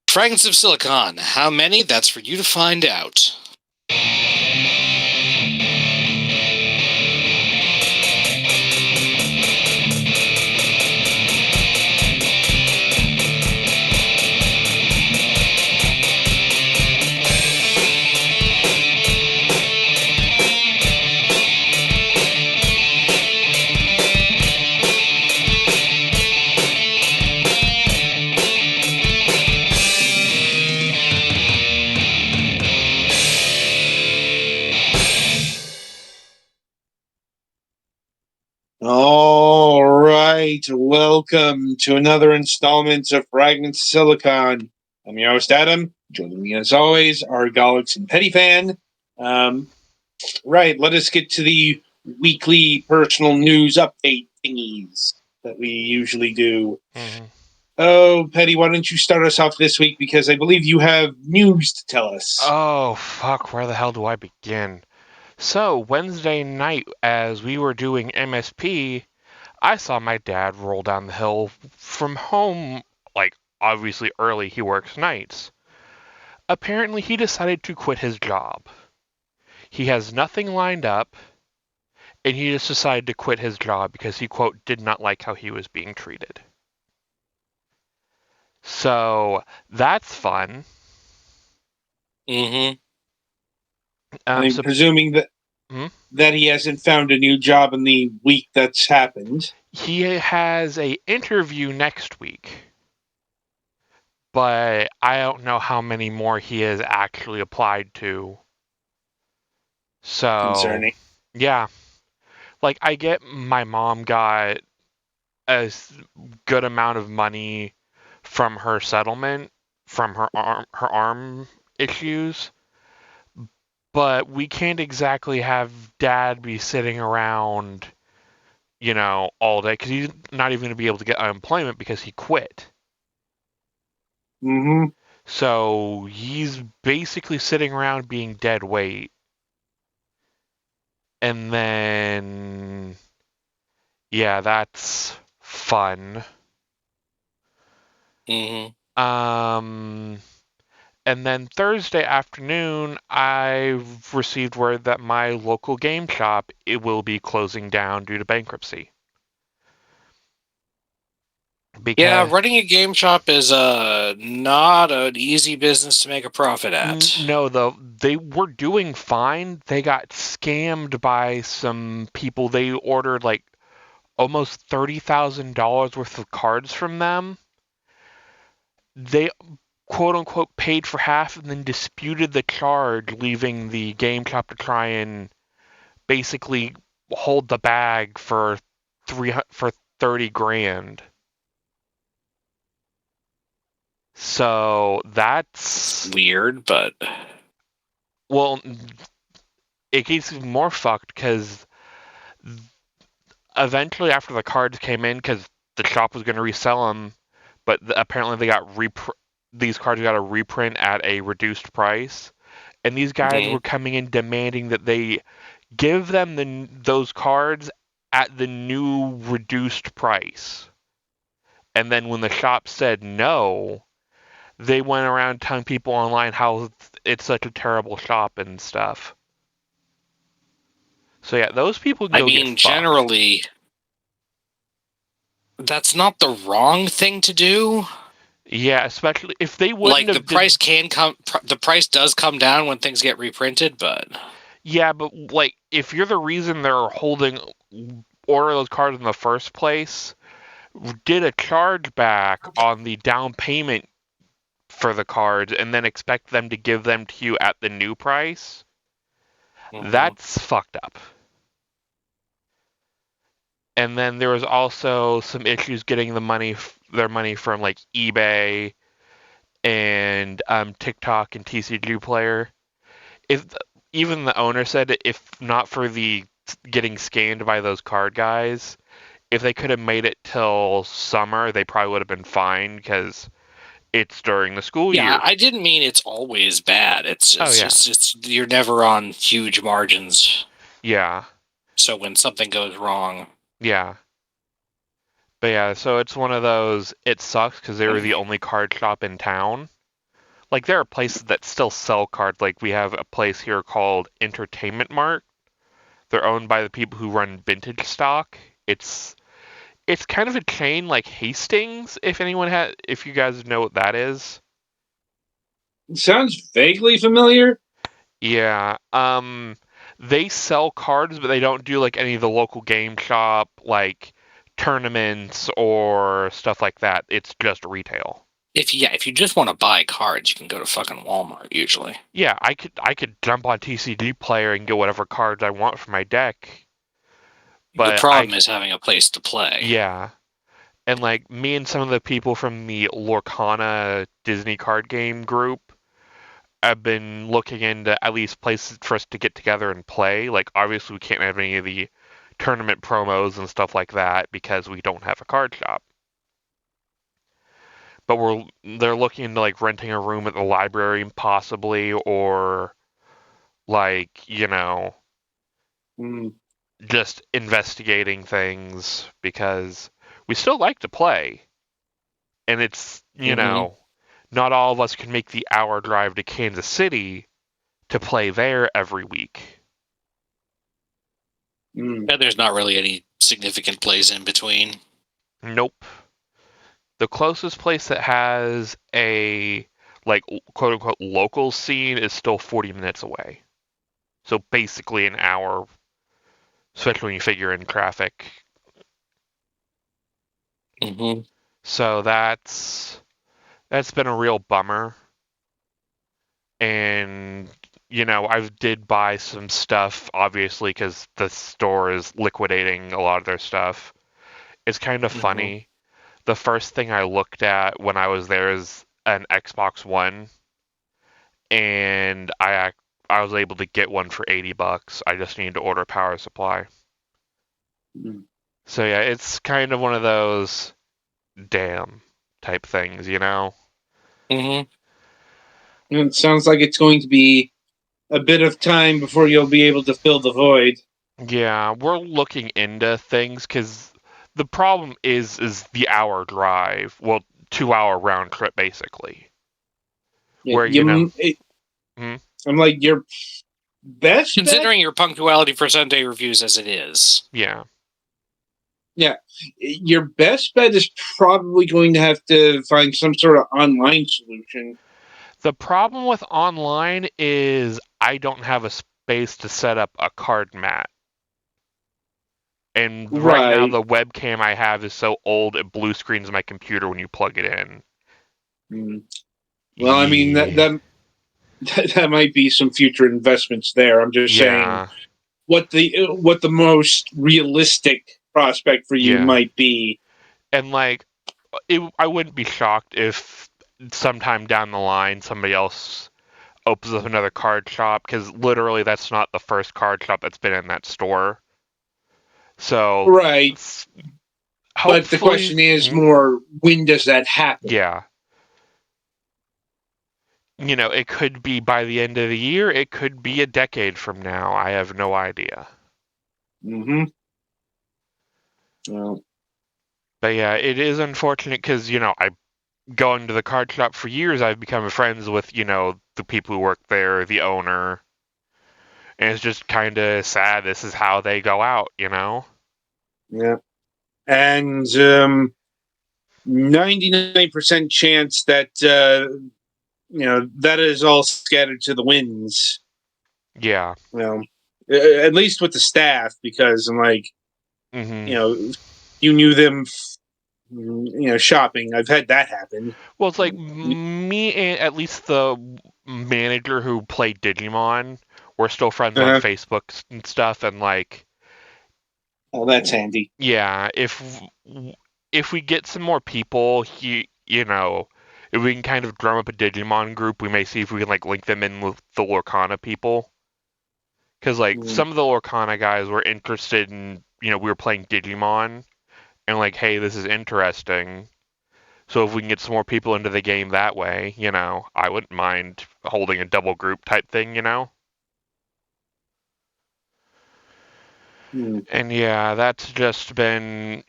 Fragments of Silicon. How many? That's for you to find out. All right, welcome to another installment of Fragments of Silicon. I'm your host, Adam. Joining me, as always, our Galaxy and Petty fan. Right, let us get to the weekly personal news update thingies that we usually do. Mm-hmm. Oh, Petty, why don't you start us off this week, because I believe you have news to tell us. Oh, fuck, where the hell do I begin? So, Wednesday night, as we were doing MSP, I saw my dad roll down the hill from home, like, obviously early, he works nights. Apparently, he decided to quit his job. He has nothing lined up, and he just decided to quit his job because he, quote, did not like how he was being treated. So, that's fun. Mm-hmm. I'm presuming that he hasn't found a new job in the week that's happened. He has a interview next week, but I don't know how many more he has actually applied to. So, Concerning. yeah. Like, I get my mom got a good amount of money from her settlement, from her arm issues, but we can't exactly have dad be sitting around, all day, because he's not even going to be able to get unemployment because he quit. Mm-hmm. So he's basically sitting around being dead weight. And then, yeah, that's fun. Mm-hmm. And then Thursday afternoon, I received word that my local game shop, it will be closing down due to bankruptcy. Yeah, running a game shop is not an easy business to make a profit at. No, though, they were doing fine. They got scammed by some people. They ordered like almost $30,000 worth of cards from them. They quote unquote paid for half and then disputed the charge, leaving the game shop to try and basically hold the bag for 30 grand. So that's weird, but well, it gets more fucked because eventually, after the cards came in, because the shop was going to resell them, but apparently they got these cards got a reprint at a reduced price, and these guys were coming in demanding that they give them those cards at the new reduced price. And then when the shop said no, they went around telling people online how it's such a terrible shop and stuff. So yeah, those people can get fucked. Generally, that's not the wrong thing to do. Yeah, especially if they wouldn't have the price does come down when things get reprinted, but yeah, but like if you're the reason they're order those cards in the first place, did a chargeback on the down payment for the cards and then expect them to give them to you at the new price, that's fucked up. And then there was also some issues getting their money from like eBay and TikTok and TCG Player. Even the owner said if not for the getting scanned by those card guys, if they could have made it till summer, they probably would have been fine because it's during the school year. Yeah, I didn't mean it's always bad. It's you're never on huge margins. Yeah. So when something goes wrong. Yeah. But yeah, so it's one of those, it sucks because they were the only card shop in town. like there are places that still sell cards. Like we have a place here called Entertainment Mart. They're owned by the people who run Vintage Stock. It's kind of a chain like Hastings, if you guys know what that is. It sounds vaguely familiar. Yeah. They sell cards, but they don't do like any of the local game shop like tournaments or stuff like that. It's just retail. If you just want to buy cards, you can go to fucking Walmart usually. Yeah, I could jump on TCG Player and get whatever cards I want for my deck. But the problem is having a place to play. Yeah. And like me and some of the people from the Lorcana Disney card game group have been looking into at least places for us to get together and play. Like obviously we can't have any of the tournament promos and stuff like that because we don't have a card shop. But they're looking into like renting a room at the library possibly, or like, just investigating things because we still like to play. And it's, not all of us can make the hour drive to Kansas City to play there every week. And there's not really any significant place in between. Nope. The closest place that has a like quote unquote local scene is still 40 minutes away. So basically an hour, especially when you figure in traffic. Mm-hmm. So that's been a real bummer. And I did buy some stuff, obviously, because the store is liquidating a lot of their stuff. It's kind of funny. The first thing I looked at when I was there is an Xbox One, and I was able to get one for $80. I just needed to order a power supply. So yeah, it's kind of one of those damn type things, Mm-hmm. It sounds like it's going to be a bit of time before you'll be able to fill the void. Yeah, we're looking into things because the problem is the hour drive. Well, 2 hour round trip basically. Where I'm like your best considering bet? your punctuality for Sunday reviews as it is. Yeah. Yeah, your best bet is probably going to have to find some sort of online solution. The problem with online is I don't have a space to set up a card mat. And right now the webcam I have is so old it blue screens my computer when you plug it in. Well, I mean that might be some future investments there. I'm just saying what the most realistic prospect for you might be. And like I wouldn't be shocked if sometime down the line somebody else opens up another card shop, because literally that's not the first card shop that's been in that store. So but the question is more, when does that happen? Yeah. It could be by the end of the year. It could be a decade from now. I have no idea. Well, but yeah, it is unfortunate because, I going to the card shop for years. I've become friends with, the people who work there, the owner. And it's just kind of sad. This is how they go out, Yeah. And 99% chance that, that is all scattered to the winds. Yeah. At least with the staff, because I'm like, you knew them, shopping. I've had that happen. Well, it's like me and at least the manager who played Digimon, we're still friends on Facebook and stuff, and like, oh, that's handy. Yeah, if we get some more people, if we can kind of drum up a Digimon group, we may see if we can like link them in with the Lorcana people. Because like some of the Lorcana guys were interested in, we were playing Digimon, and like, hey, this is interesting. So if we can get some more people into the game that way, I wouldn't mind holding a double group type thing, And yeah, that's just been,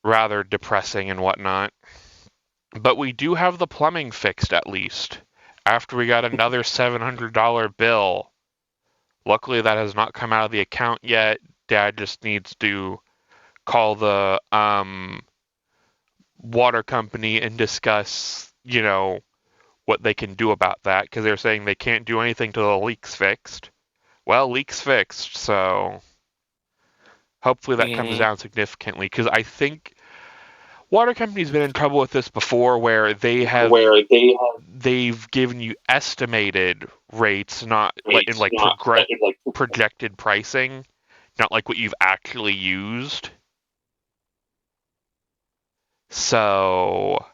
rather depressing and whatnot. But we do have the plumbing fixed, at least, after we got another $700 bill. Luckily, that has not come out of the account yet. Dad just needs to call the water company and discuss, what they can do about that, because they're saying they can't do anything till the leak's fixed. Well, leak's fixed, so hopefully that comes down significantly, because I think water companies been in trouble with this before, where they've given you estimated rates, not projected pricing, not like what you've actually used. So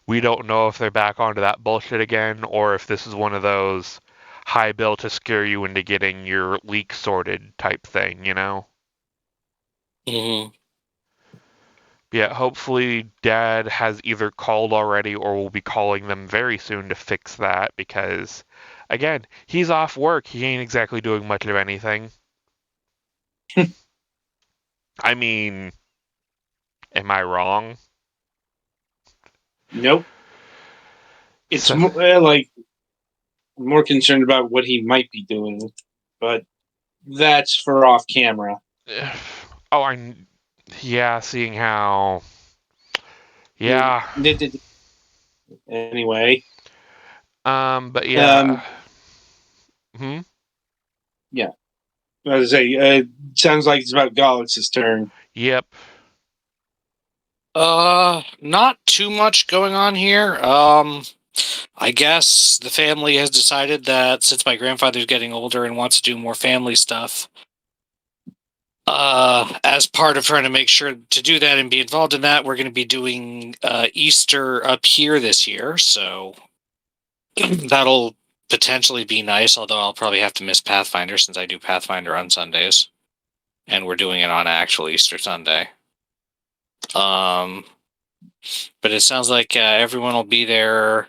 we don't know if they're back onto that bullshit again, or if this is one of those high bill to scare you into getting your leak sorted type thing, Mm-hmm. Yeah, hopefully Dad has either called already or will be calling them very soon to fix that, because, again, he's off work. He ain't exactly doing much of anything. I mean, am I wrong? Nope. It's more I'm more concerned about what he might be doing, but that's for off camera. Seeing how... Yeah. Anyway. But yeah. Yeah. I was going to say, sounds like it's about Golitz's turn. Yep. Not too much going on here. I guess the family has decided that since my grandfather's getting older and wants to do more family stuff, as part of trying to make sure to do that and be involved in that, we're going to be doing Easter up here this year. So that'll potentially be nice, although I'll probably have to miss Pathfinder since I do Pathfinder on Sundays. And we're doing it on actual Easter Sunday. But it sounds like everyone will be there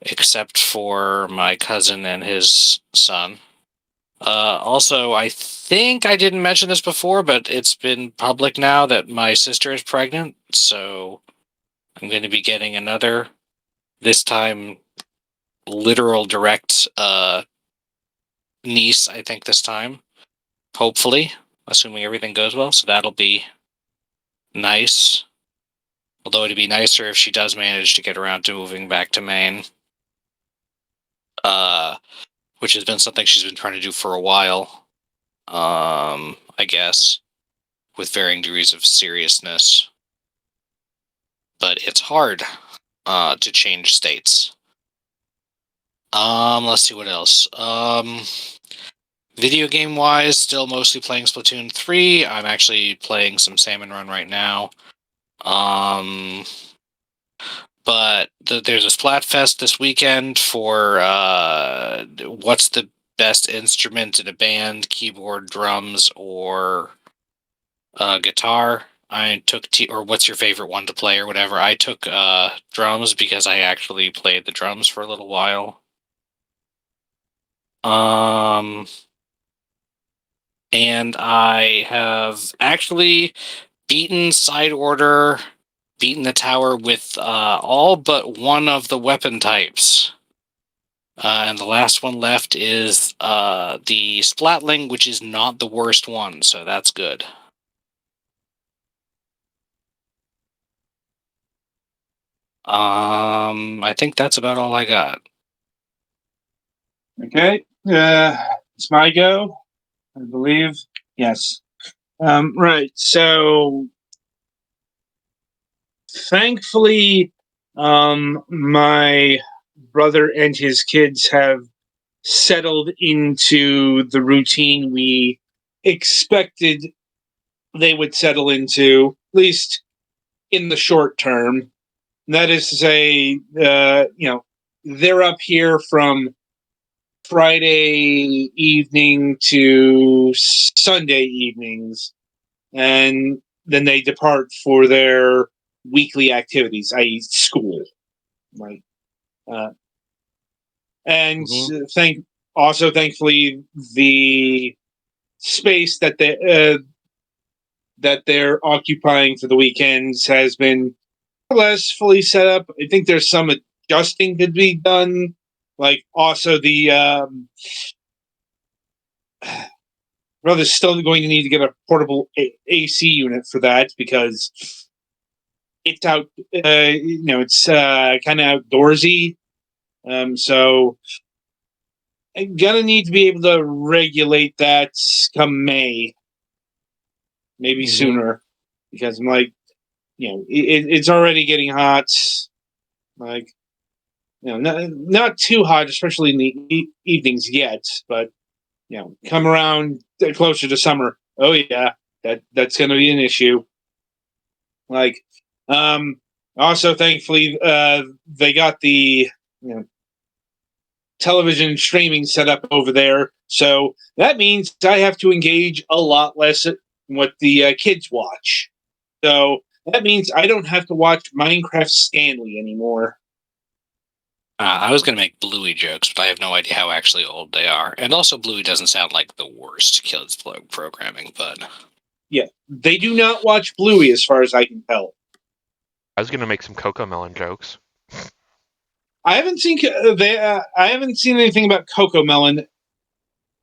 except for my cousin and his son. Also, I think I didn't mention this before, but it's been public now that my sister is pregnant, so I'm going to be getting another, this time, literal direct niece, I think this time. Hopefully, assuming everything goes well, so that'll be nice. Although it'd be nicer if she does manage to get around to moving back to Maine. Which has been something she's been trying to do for a while. I guess, with varying degrees of seriousness. But it's hard to change states. Let's see what else. Video game wise, still mostly playing Splatoon 3. I'm actually playing some Salmon Run right now. But there's a Splatfest this weekend for what's the best instrument in a band, keyboard, drums, or guitar. I took or what's your favorite one to play or whatever. I took drums because I actually played the drums for a little while. And I have actually beaten the tower with all but one of the weapon types. And the last one left is the Splatling, which is not the worst one, so that's good. I think that's about all I got. Okay. It's my go, I believe. Yes. Right. So, thankfully, my brother and his kids have settled into the routine we expected they would settle into, at least in the short term. That is to say, they're up here from Friday evening to Sunday evenings, and then they depart for their weekly activities, i.e., school. Right. And thankfully, the space that they're occupying for the weekends has been or less fully set up. I think there's some adjusting could be done. Like also the brother's still going to need to get a portable AC unit for that because it's out. It's kind of outdoorsy. So I'm gonna need to be able to regulate that come May, maybe sooner, because I'm like, it's already getting hot. Like, not too hot, especially in the evenings yet. But come around closer to summer. Oh yeah, that's going to be an issue. Like, also thankfully, they got the television streaming set up over there, so that means I have to engage a lot less in what the kids watch. So that means I don't have to watch Minecraft Stanley anymore. I was going to make Bluey jokes, but I have no idea how actually old they are. And also, Bluey doesn't sound like the worst kids programming, but yeah, they do not watch Bluey, as far as I can tell. I was going to make some Cocomelon jokes. I haven't seen I haven't seen anything about Cocomelon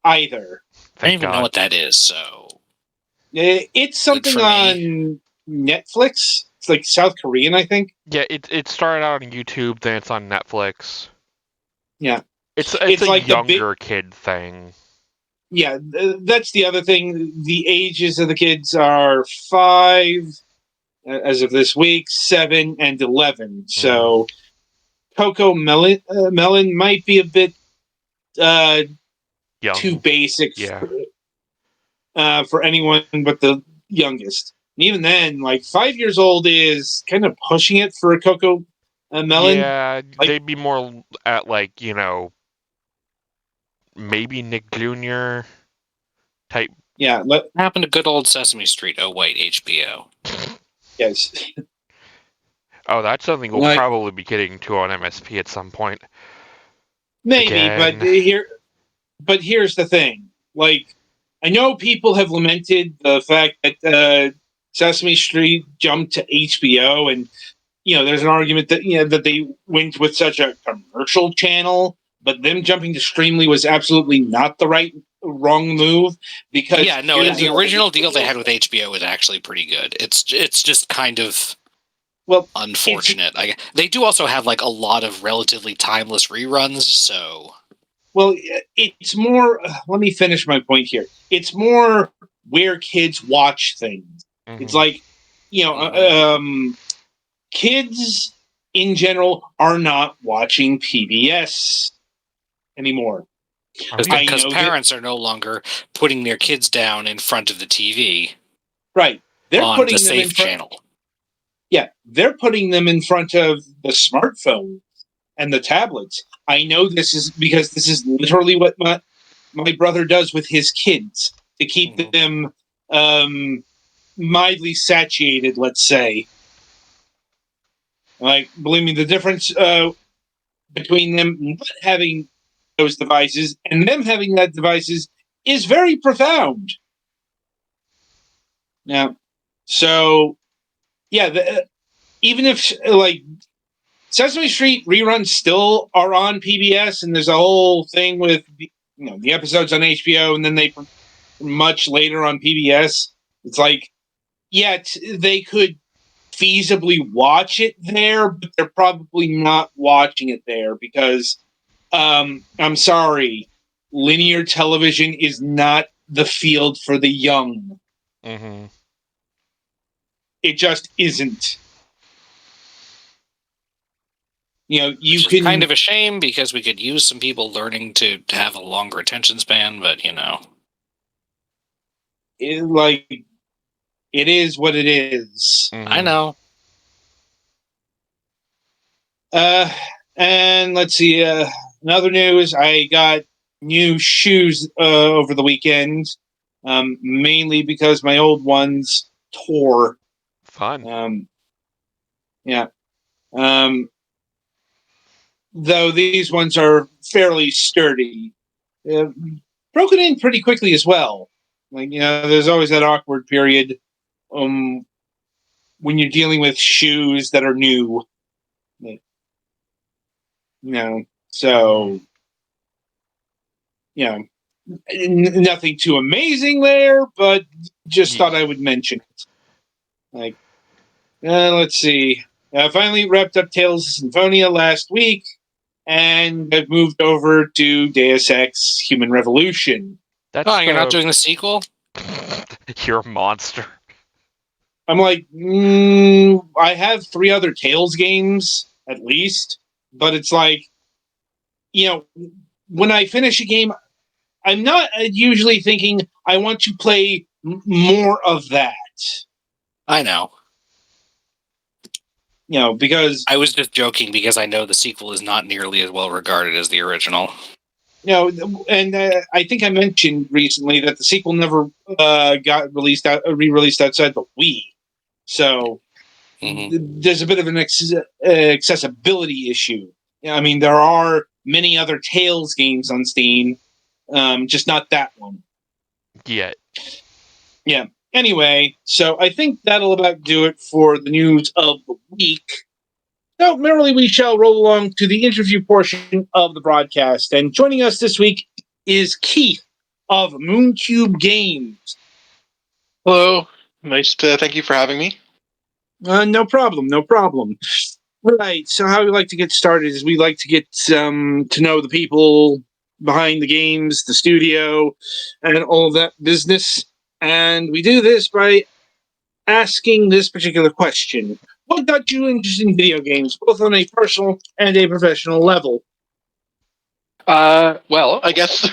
either. I don't even know what that is. So it's something on Netflix. It's like South Korean, I think. Yeah, it started out on YouTube, then it's on Netflix. Yeah, it's a like younger kid thing. Yeah, that's the other thing. The ages of the kids are 5 as of this week, 7 and 11. So Cocomelon might be a bit too basic for anyone but the youngest. And even then, like 5 years old is kind of pushing it for a Cocomelon. Yeah, they'd be more at maybe Nick Jr. type. Yeah, what happened to good old Sesame Street? Oh wait, HBO. Yes. Oh, that's something we'll probably be getting to on MSP at some point. Maybe, again. But here's the thing. Like, I know people have lamented the fact that Sesame Street jumped to HBO, and there's an argument that that they went with such a commercial channel, but them jumping to Streamly was absolutely not the wrong move, because the original deal they had with HBO was actually pretty good. It's just kind of unfortunate. They do also have a lot of relatively timeless reruns, so it's more. Let me finish my point here. It's more where kids watch things. It's like kids in general are not watching PBS anymore. Because parents are no longer putting their kids down in front of the TV. Right. They're on putting the them safe channel. Yeah, they're putting them in front of the smartphone and the tablets. I know this is because this is literally what my brother does with his kids to keep them mildly satiated, let's say. Like, believe me, the difference between them not having those devices and them having that devices is very profound. Now, so yeah, even if Sesame Street reruns still are on PBS, and there's a whole thing with the episodes on HBO, and then they much later on PBS. It's like, they could feasibly watch it there, but they're probably not watching it there because I'm sorry, linear television is not the field for the young. Mm-hmm. It just isn't. Which is kind of a shame because we could use some people learning to have a longer attention span, but it is what it is. Mm-hmm. I know. And let's see. In other news, I got new shoes over the weekend, mainly because my old ones tore. Fun. Yeah. Though these ones are fairly sturdy. Broken in pretty quickly as well. There's always that awkward period when you're dealing with shoes that are new. So nothing too amazing there, but just thought I would mention it. Like, let's see. I finally wrapped up Tales of Symphonia last week, and I've moved over to Deus Ex Human Revolution. You're not doing the sequel? You're a monster. I'm like, I have 3 other Tales games, at least, but it's like, when I finish a game, I'm not usually thinking I want to play more of that. I know. Because I was just joking because I know the sequel is not nearly as well regarded as the original. And I think I mentioned recently that the sequel never got re-released outside the Wii. So there's a bit of an accessibility issue. I mean, there are many other Tales games on Steam, just not that one. Yet. Yeah. Anyway, so I think that'll about do it for the news of the week. Now, merrily we shall roll along to the interview portion of the broadcast. And joining us this week is Keith of Mooncube Games. Hello. Thank you for having me. No problem. Right, so how we like to get started is we like to get to know the people behind the games, the studio, and all of that business. And we do this by asking this particular question. What got you interested in video games, both on a personal and a professional level? Well, I guess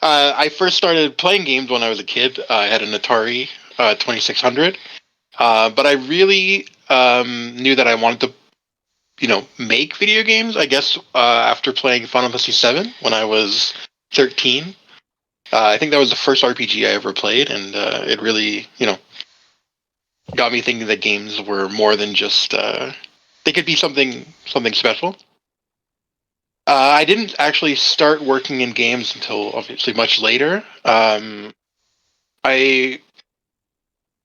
I first started playing games when I was a kid. I had an Atari 2600, but I really knew that I wanted to, make video games. I guess after playing Final Fantasy VII when I was 13, I think that was the first RPG I ever played, and it really, got me thinking that games were more than just they could be something special. I didn't actually start working in games until obviously much later. I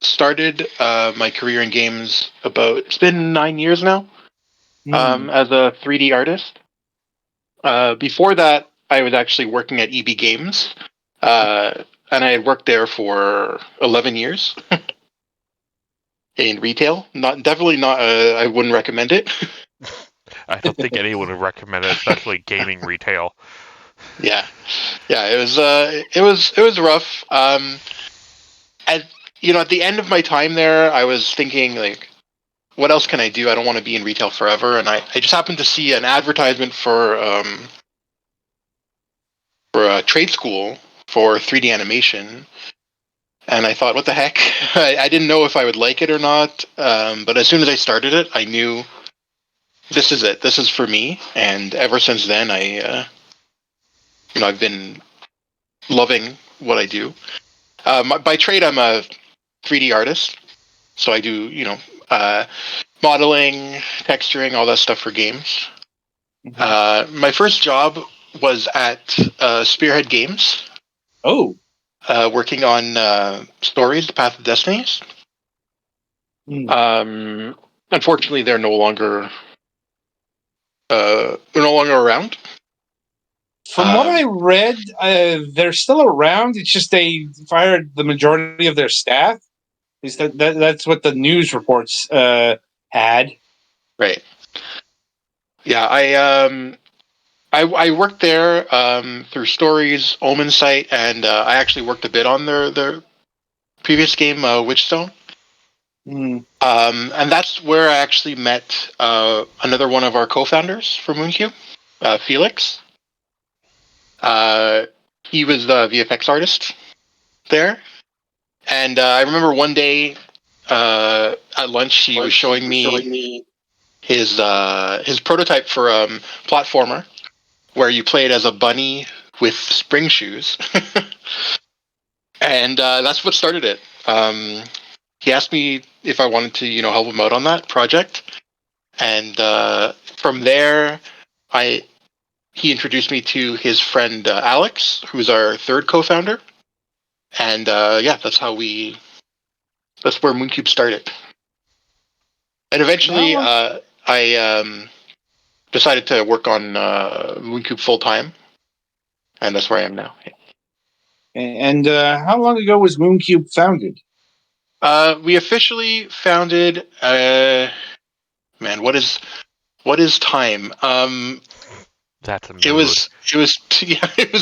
started my career in games it's been 9 years now, as a 3D artist. Before that, I was actually working at EB Games, and I had worked there for 11 years in retail. Definitely not. I wouldn't recommend it. I don't think anyone would recommend it, especially gaming retail. Yeah. It was rough. At the end of my time there, I was thinking like, what else can I do? I don't want to be in retail forever, and I just happened to see an advertisement for a trade school for 3D animation, and I thought, what the heck? I didn't know if I would like it or not, but as soon as I started it, I knew this is it. This is for me, and ever since then, I've been loving what I do. By trade, I'm a 3D artist, so I do modeling, texturing, all that stuff for games. My first job was at Spearhead Games. Oh, working on stories, The Path of Destinies. Unfortunately, they're no longer around. From what I read, they're still around. It's just they fired the majority of their staff. That's what the news reports had. Right. Yeah, I worked there through Stories, Omen Site, and I actually worked a bit on their previous game, Witchstone. And that's where I actually met another one of our co-founders for Mooncube, Felix. He was the VFX artist there, and I remember one day at lunch he was showing me his prototype for platformer, where you played as a bunny with spring shoes, and that's what started it. He asked me if I wanted to, help him out on that project, and from there, he introduced me to his friend Alex, who's our third co-founder, and that's where Mooncube started. And eventually, No. I decided to work on Mooncube full time, and that's where I am now. And how long ago was Mooncube founded? We officially founded. Man, what is time? That's a It mood. was yeah, it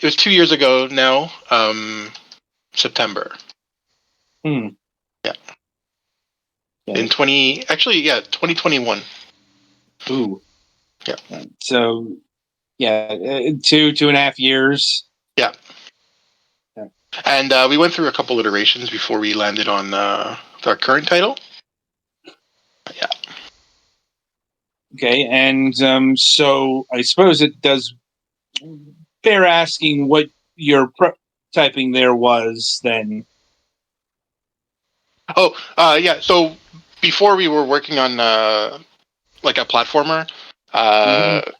was 2 years ago now. September. Hmm. Yeah. Okay. In 2021. Ooh. Yeah. So, yeah, 2.5 years. Yeah. Yeah. And we went through a couple iterations before we landed on our current title. Yeah. Okay, and so I suppose it does bear asking what your typing there was then. Oh, yeah. So before we were working on like a platformer, Mm-hmm.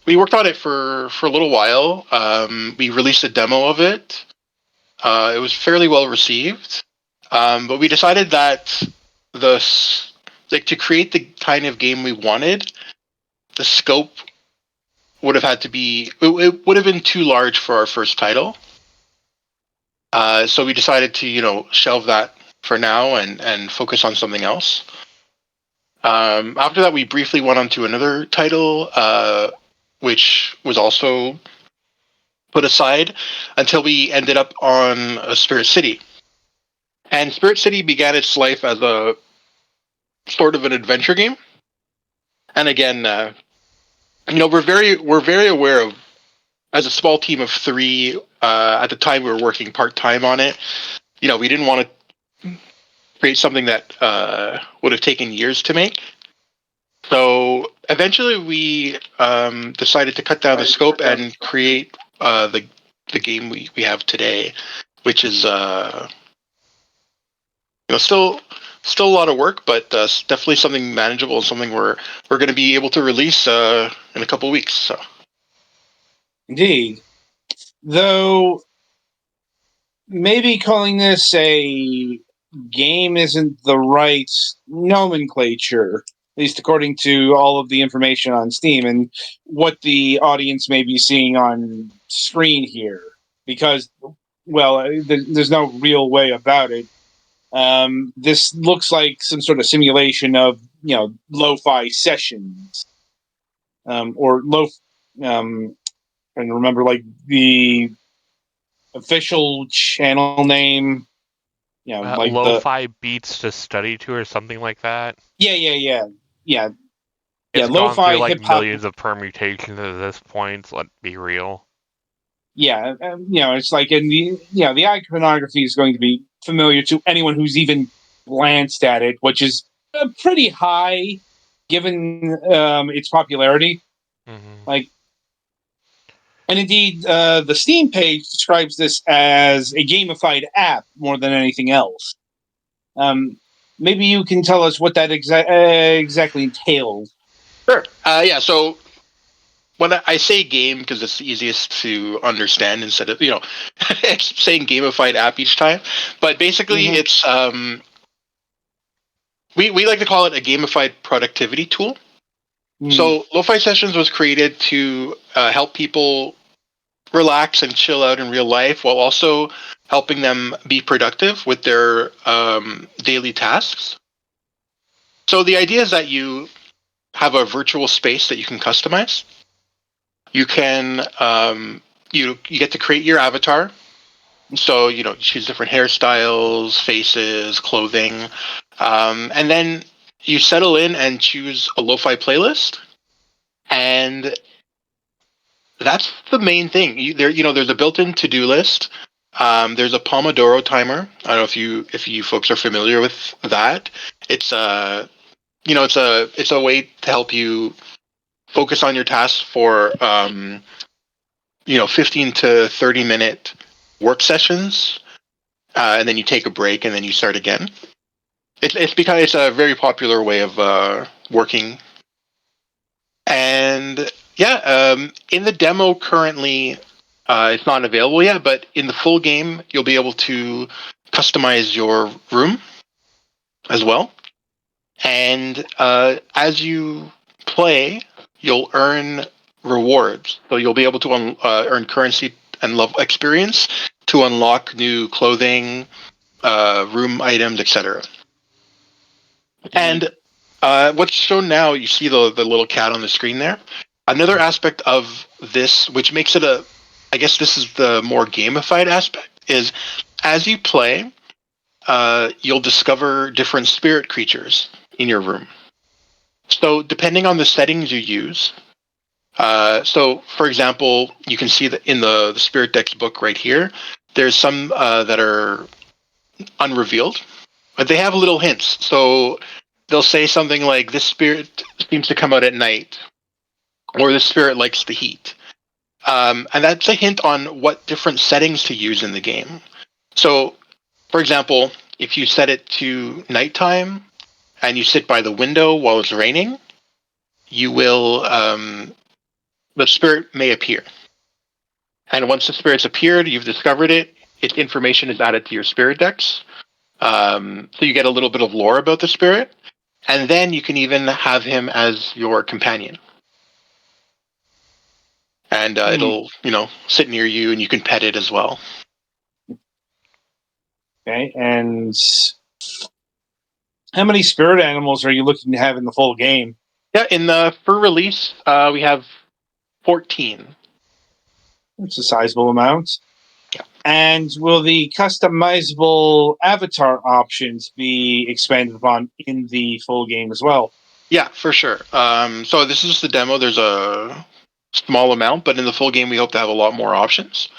we worked on it for a little while. We released a demo of it. It was fairly well received, but we decided that to create the kind of game we wanted, the scope would have had to be it would have been too large for our first title. So we decided to shelve that for now and focus on something else. After that, we briefly went on to another title, which was also put aside until we ended up on Spirit City. And Spirit City began its life as a sort of an adventure game. And again, we're very aware of, as a small team of three. At the time, we were working part time on it. We didn't want to create something that would have taken years to make. So eventually, we decided to cut down the scope and create the game we have today, which is still a lot of work, but definitely something manageable and something we're going to be able to release in a couple weeks. So. Indeed. Though maybe calling this a game isn't the right nomenclature, at least according to all of the information on Steam and what the audience may be seeing on screen here. Because, well, there's no real way about it. This looks like some sort of simulation of, lo-fi sessions, or and remember, like, the official channel name, like Lo-fi beats to study to, or something like that. yeah. It's gone Lo-fi through like hip hop. millions of permutations at this point. Let's be real. Yeah, it's like in the iconography is going to be familiar to anyone who's even glanced at it, which is pretty high given its popularity. Mm-hmm. Like, and indeed, the Steam page describes this as a gamified app more than anything else. Maybe you can tell us what that exactly entails. Sure. Yeah. So when I say game, because it's the easiest to understand instead of saying gamified app each time, but basically Mm-hmm. it's we like to call it a gamified productivity tool. So Lo-Fi Sessions was created to help people relax and chill out in real life while also helping them be productive with their daily tasks. So the idea is that you have a virtual space that you can customize. You can you get to create your avatar. So choose different hairstyles, faces, clothing, and then you settle in and choose a lo-fi playlist, and that's the main thing. There's a built-in to-do list. There's a Pomodoro timer. I don't know if you folks are familiar with that. It's it's a way to help you focus on your tasks for 15 to 30 minute work sessions, and then you take a break and then you start again. It's because it's a very popular way of working. And yeah, in the demo currently, it's not available yet, but in the full game, you'll be able to customize your room as well. And as you play, you'll earn rewards. So you'll be able to earn currency and level experience to unlock new clothing, room items, etc. And what's shown now, you see the little cat on the screen there. Another aspect of this, which makes it I guess this is the more gamified aspect, is as you play, you'll discover different spirit creatures in your room. So depending on the settings you use, so for example, you can see that in the Spirit Decks book right here, there's some that are unrevealed, but they have little hints. So they'll say something like, "This spirit seems to come out at night," or "This spirit likes the heat," and that's a hint on what different settings to use in the game. So, for example, if you set it to nighttime and you sit by the window while it's raining, you will the spirit may appear. And once the spirit's appeared, you've discovered it. Its information is added to your spirit decks, so you get a little bit of lore about the spirit, and then you can even have him as your companion. And it'll, sit near you, and you can pet it as well. Okay, and how many spirit animals are you looking to have in the full game? Yeah, in the for release, we have 14. It's a sizable amount. Yeah. And will the customizable avatar options be expanded upon in the full game as well? Yeah, for sure. So this is the demo. There's a small amount, but in the full game, we hope to have a lot more options,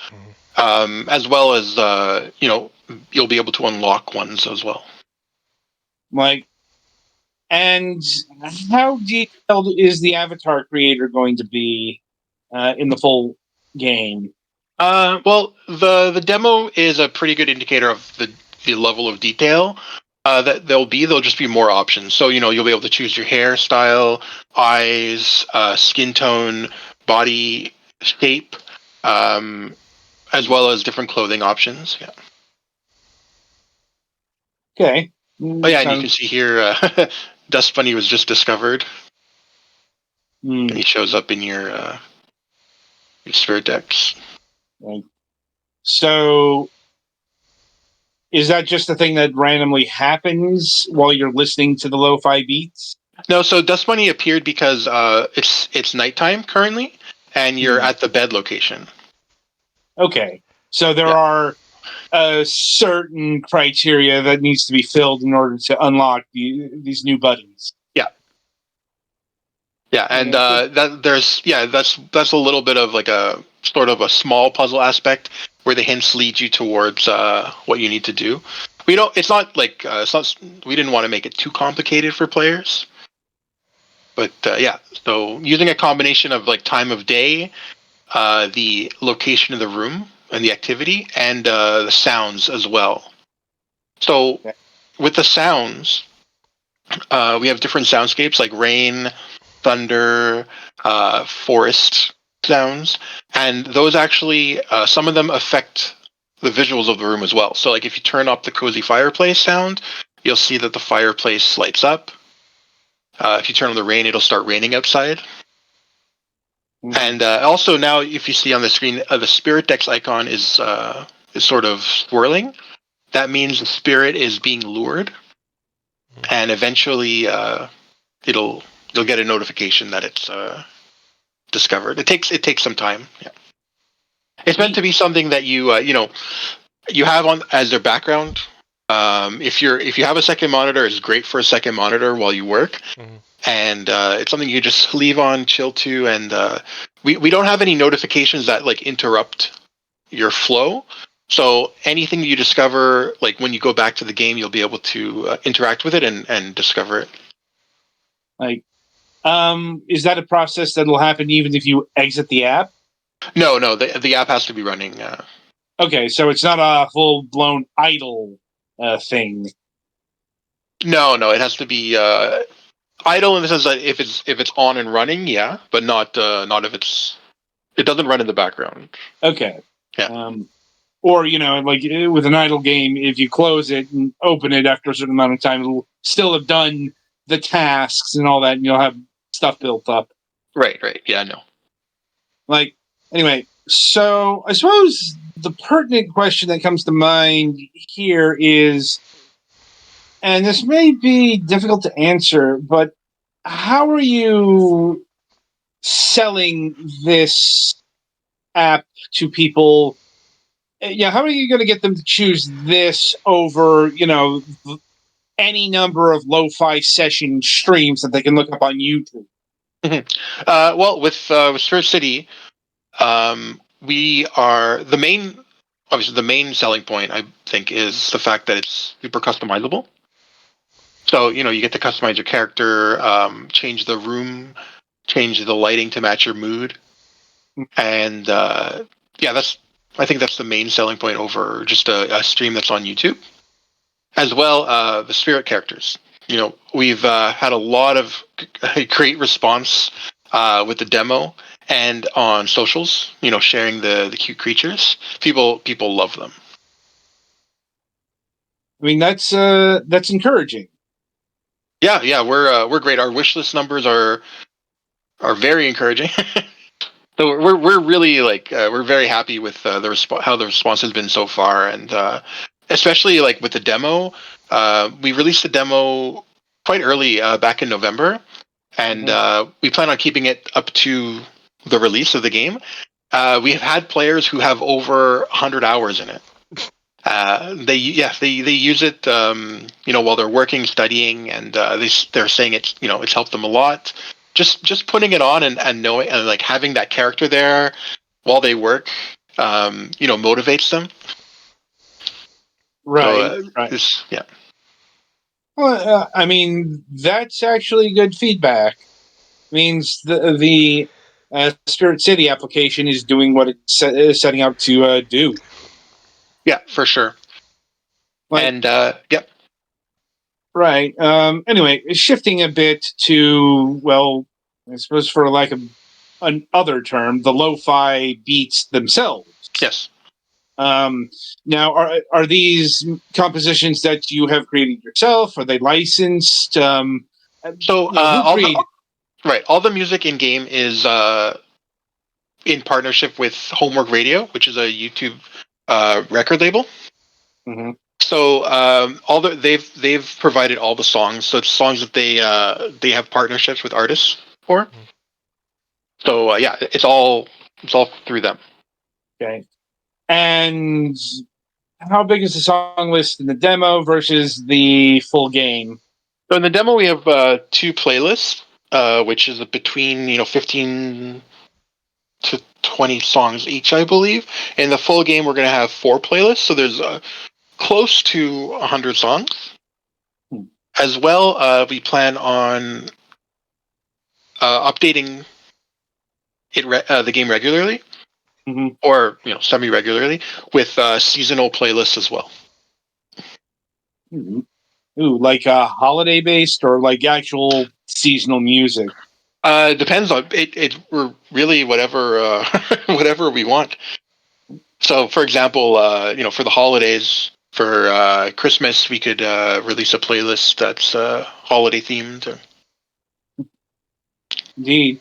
as well as you'll be able to unlock ones as well. And how detailed is the avatar creator going to be in the full game? Well, the demo is a pretty good indicator of the level of detail that there'll just be more options. So you'll be able to choose your hairstyle, eyes, skin tone, body shape, as well as different clothing options. Yeah. Okay. Oh yeah, and you can see here, Dust Bunny was just discovered, and he shows up in your spirit decks. So, is that just a thing that randomly happens while you're listening to the lo-fi beats? No, so Dust Bunny appeared because it's nighttime currently, and you're at the bed location. Okay, so there are certain criteria that needs to be filled in order to unlock these new buddies. Yeah, and that's a little bit of like a sort of a small puzzle aspect where the hints lead you towards what you need to do. We don't. It's not like we didn't want to make it too complicated for players. But so using a combination of like time of day, the location of the room and the activity, and the sounds as well. So with the sounds, we have different soundscapes like rain, thunder, forest sounds, and those actually some of them affect the visuals of the room as well. So like if you turn up the cozy fireplace sound, you'll see that the fireplace lights up. If you turn on the rain, it'll start raining outside. And also now, if you see on the screen, the spirit decks icon is sort of swirling. That means the spirit is being lured, and eventually you'll get a notification that it's discovered. It takes some time. Yeah, it's meant to be something that you have on as their background. If you have a second monitor, it's great for a second monitor while you work. And it's something you just leave on, chill to, and we don't have any notifications that like interrupt your flow. So anything you discover, like when you go back to the game, you'll be able to interact with it and discover it. Is that a process that will happen even if you exit the app? No, the app has to be running. Okay, so it's not a full-blown idle thing. No, it has to be idle in the sense that if it's on and running, yeah, but not if it doesn't run in the background. Okay. Yeah. Or like with an idle game, if you close it and open it after a certain amount of time, it'll still have done the tasks and all that, and you'll have stuff built up. Right. Yeah, no. Like, anyway, so I suppose the pertinent question that comes to mind here is, and this may be difficult to answer, but how are you selling this app to people? Yeah, how are you going to get them to choose this over, any number of lo-fi session streams that they can look up on YouTube? Well, with Spirit City, we are obviously the main selling point, I think, is the fact that it's super customizable. So you get to customize your character, change the room, change the lighting to match your mood, and yeah, I think that's the main selling point over just a stream that's on YouTube. As well, the spirit characters. We've had a lot of great response with the demo and on socials. Sharing the cute creatures. People love them. I mean, that's encouraging. Yeah, we're great. Our wish list numbers are very encouraging. So we're really we're very happy with how the response has been so far, and especially like with the demo. We released the demo quite early back in November, and we plan on keeping it up to the release of the game. We have had players who have over 100 hours in it. They use it while they're working, studying, and they're saying it's helped them a lot. Just putting it on and knowing and like having that character there while they work motivates them. Right. So, right. Yeah. Well, I mean, that's actually good feedback. Means the Spirit City application is doing what it's setting out to do. Yeah, for sure. And yep. Right. Anyway, shifting a bit to, well, I suppose for lack of another term, the lo-fi beats themselves. Yes. Now, are these compositions that you have created yourself? Are they licensed? So who created? all the music in game is in partnership with Homework Radio, which is a YouTube record label. Mm-hmm. So they've provided all the songs. So it's songs that they have partnerships with artists for. So yeah, it's all through them. Okay. And how big is the song list in the demo versus the full game? So in the demo we have 2 playlists, which is between 15 to 20 songs each, I believe. In the full game, we're going to have 4 playlists, so there's close to 100 songs. As well, we plan on updating the game regularly, or semi-regularly, with seasonal playlists as well. Mm-hmm. Ooh, like holiday-based or like actual seasonal music? Depends on it. We're really whatever whatever we want. So, for example, for the holidays, for Christmas, we could release a playlist that's holiday themed. Indeed.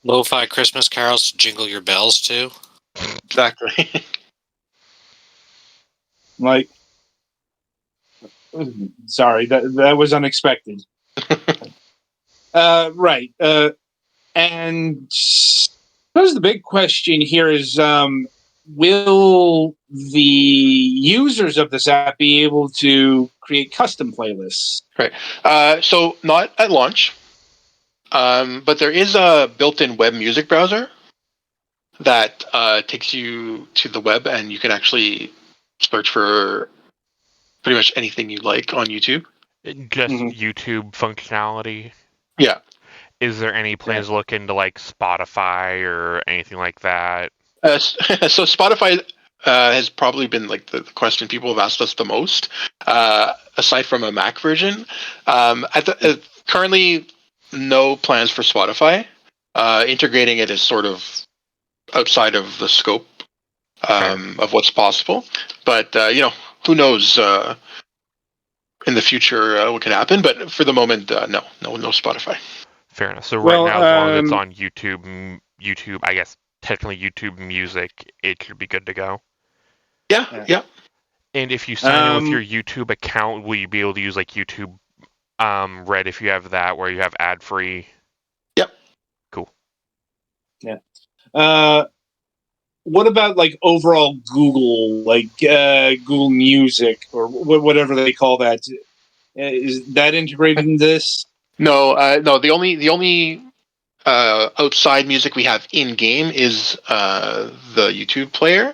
Lo-fi Christmas carols to jingle your bells too. Exactly. Like, sorry, that was unexpected. Right. And suppose the big question here is, will the users of this app be able to create custom playlists? Right. So not at launch, but there is a built-in web music browser that takes you to the web, and you can actually search for pretty much anything you like on YouTube. Just YouTube functionality. Yeah. Is there any plans to look into like Spotify or anything like that? So Spotify has probably been like the question people have asked us the most, aside from a Mac version. Currently, no plans for Spotify. Integrating it is sort of outside of the scope of what's possible. But who knows? in the future what could happen. But for the moment, no Spotify. Fair enough. So Well, right now, as long as it's on YouTube, I guess technically YouTube Music, it should be good to go. Yeah. And if you sign in with your YouTube account, will you be able to use like YouTube Red if you have that, where you have ad free? Yep. Cool. Yeah. What about like overall Google, like Google Music or whatever they call that? Is that integrated in this? No. The only outside music we have in game is the YouTube player.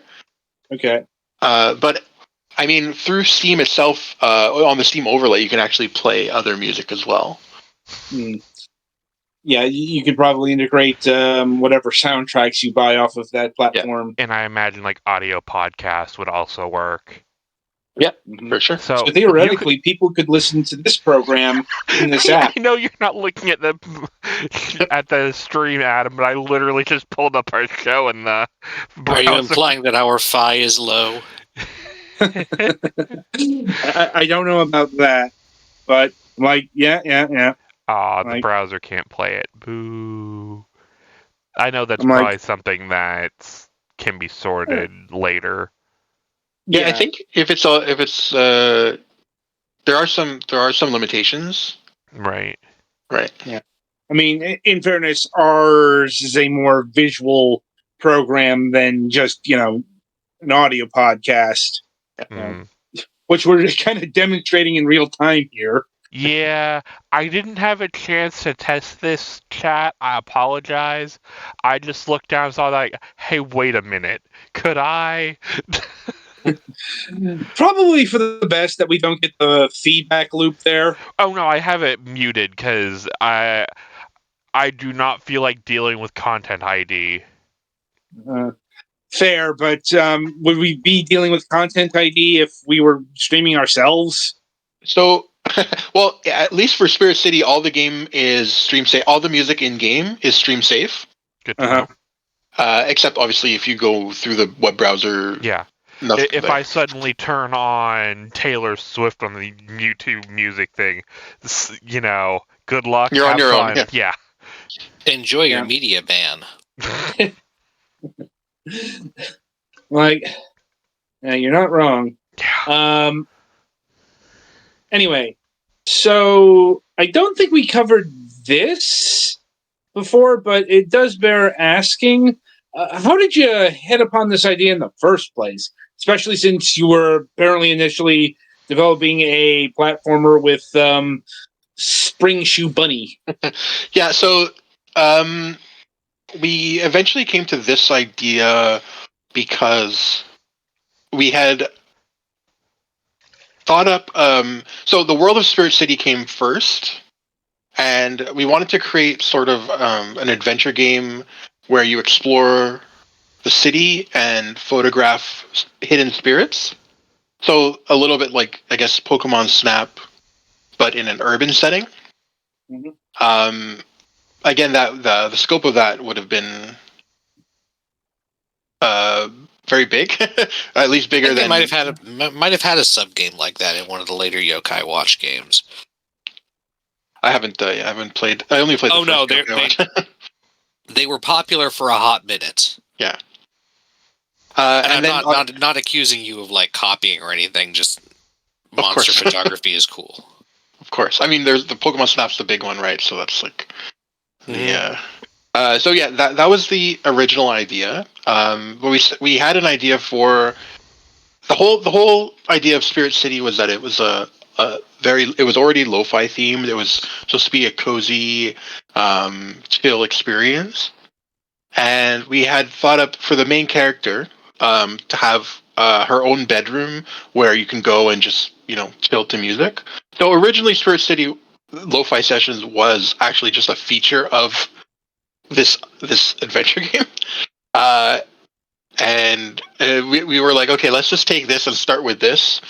Okay. But I mean, through Steam itself, on the Steam overlay, you can actually play other music as well. Yeah, you could probably integrate whatever soundtracks you buy off of that platform. And I imagine like audio podcasts would also work. Yeah, for sure. So theoretically, people could listen to this program in this app. I know you're not looking at the stream, Adam, but I literally just pulled up our show in the browser. Are you implying that our Fi is low? I don't know about that, but like, yeah. The browser can't play it. Boo. I know that's I'm probably something that can be sorted later. Yeah, I think if it's there are some limitations. Right. Yeah. I mean, in fairness, ours is a more visual program than just, an audio podcast, which we're kind of demonstrating in real time here. Yeah, I didn't have a chance to test this, chat. I apologize. I just looked down and saw like, hey, wait a minute. Could I? Probably for the best that we don't get the feedback loop there. Oh no, I have it muted because I do not feel like dealing with content ID. Fair, but would we be dealing with content ID if we were streaming ourselves? So, well, at least for Spirit City, all the game is stream safe. All the music in game is stream safe. Good to know. Except obviously if you go through the web browser. Yeah. If I suddenly turn on Taylor Swift on the YouTube music thing, good luck. You're on your own. Yeah. Enjoy your media ban. You're not wrong. Yeah. Anyway, so I don't think we covered this before, but it does bear asking. How did you hit upon this idea in the first place? Especially since you were apparently initially developing a platformer with Spring Shoe Bunny. Yeah, so we eventually came to this idea because we had thought up. So the World of Spirit City came first, and we wanted to create sort of an adventure game where you explore the city and photograph hidden spirits. So a little bit like, I guess, Pokemon Snap, but in an urban setting. Mm-hmm. Again, that the scope of that would have been very big, at least bigger than. Might have had a sub game like that in one of the later Yokai Watch games. I haven't played. I only played. They were popular for a hot minute. Yeah. And I'm not accusing you of like copying or anything. Just monster photography is cool. Of course. I mean, there's the Pokemon Snap's the big one, right? So that's like so yeah, that was the original idea. But we had an idea for the whole idea of Spirit City was that it was it was already lo-fi themed. It was supposed to be a cozy, chill experience, and we had thought up for the main character to have her own bedroom where you can go and just chill to music. So originally, Spirit City lo-fi sessions was actually just a feature of this adventure game, and we were like, okay, let's just take this and start with this.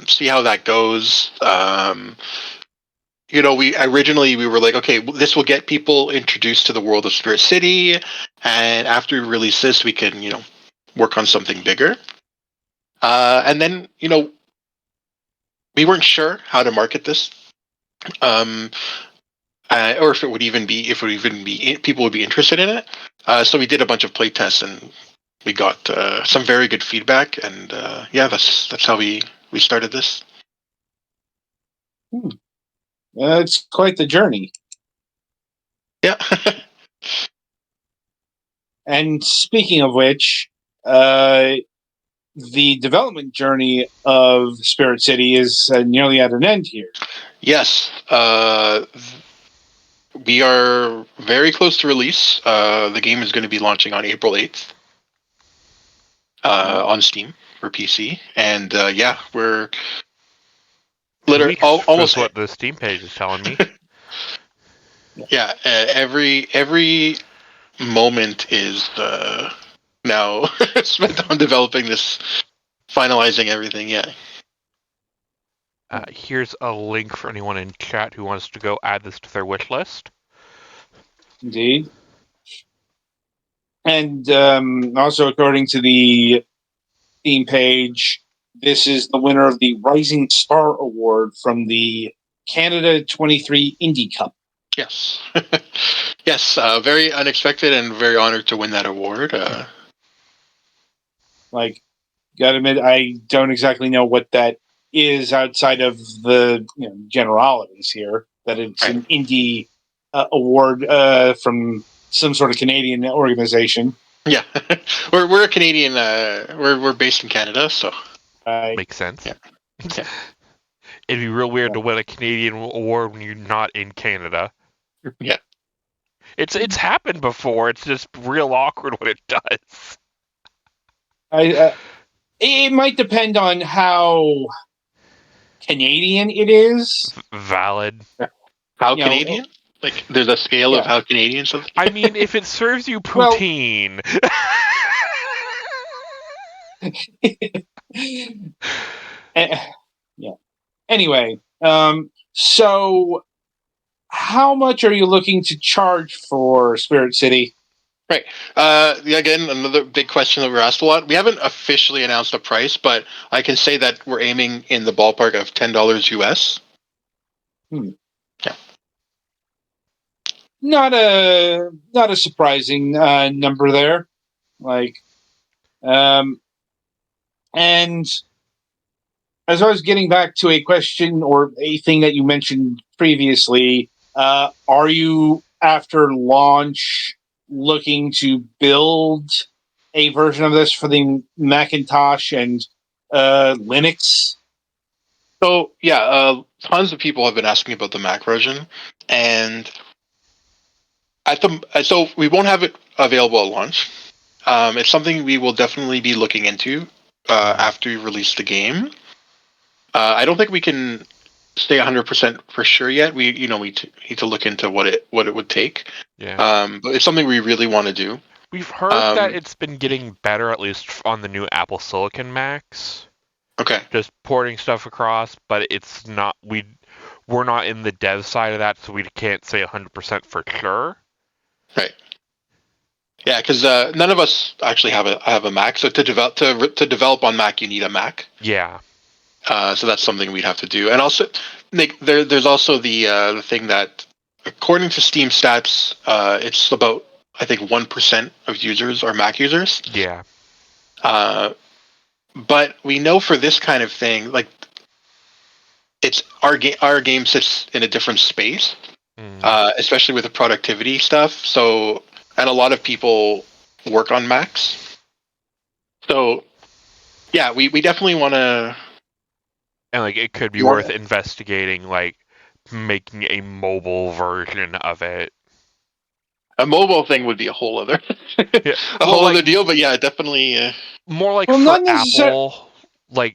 See how that goes. We originally were like, okay, this will get people introduced to the world of Spirit City, and after we release this, we can, work on something bigger. And then, we weren't sure how to market this, or if it would even be people would be interested in it. So we did a bunch of play tests, and we got some very good feedback, and that's how we started this. It's quite the journey. Yeah. And speaking of which, the development journey of Spirit City is nearly at an end here. Yes. We are very close to release. The game is going to be launching on April 8th on Steam for PC. And we're literally almost what the Steam page is telling me. Yeah, every moment is now spent on developing this, finalizing everything. Yeah. Here's a link for anyone in chat who wants to go add this to their wish list. Indeed. And also, according to the Steam page, this is the winner of the Rising Star Award from the Canada 23 Indie Cup. Yes. Yes. Very unexpected and very honored to win that award. Gotta admit, I don't exactly know what that is outside of the generalities here. That it's an indie award from some sort of Canadian organization. Yeah, we're a Canadian. We're based in Canada, so Makes sense. Yeah. It'd be real weird to win a Canadian award when you're not in Canada. Yeah. It's happened before. It's just real awkward when it does. It might depend on how Canadian it is. Valid. How Canadian? Like, there's a scale of how Canadian something. I mean, if it serves you poutine. Yeah. Anyway, so how much are you looking to charge for Spirit City? Right. Again, another big question that we're asked a lot. We haven't officially announced a price, but I can say that we're aiming in the ballpark of $10 US. Yeah. Not a surprising number there. And as I was getting back to a question or a thing that you mentioned previously, are you after launch looking to build a version of this for the Macintosh and Linux? So tons of people have been asking about the Mac version, and so we won't have it available at launch. It's something we will definitely be looking into after we release the game. I don't think we can stay 100% for sure yet. We need to look into what it would take. Yeah. But it's something we really want to do. We've heard that it's been getting better, at least on the new Apple Silicon Macs. Okay. Just porting stuff across, but it's not. We're not in the dev side of that, so we can't say 100% for sure. Right. Yeah, because none of us actually have a Mac. So to develop on Mac, you need a Mac. Yeah. So that's something we'd have to do. And also, Nick, there's also the thing that, according to Steam stats, it's about, I think, 1% of users are Mac users. Yeah. But we know for this kind of thing, like, it's our game sits in a different space, especially with the productivity stuff. So, and a lot of people work on Macs. So, yeah, we definitely want to. And it could be worth investigating, making a mobile version of it. A mobile thing would be a whole other, other deal. But yeah, definitely. More like for Apple,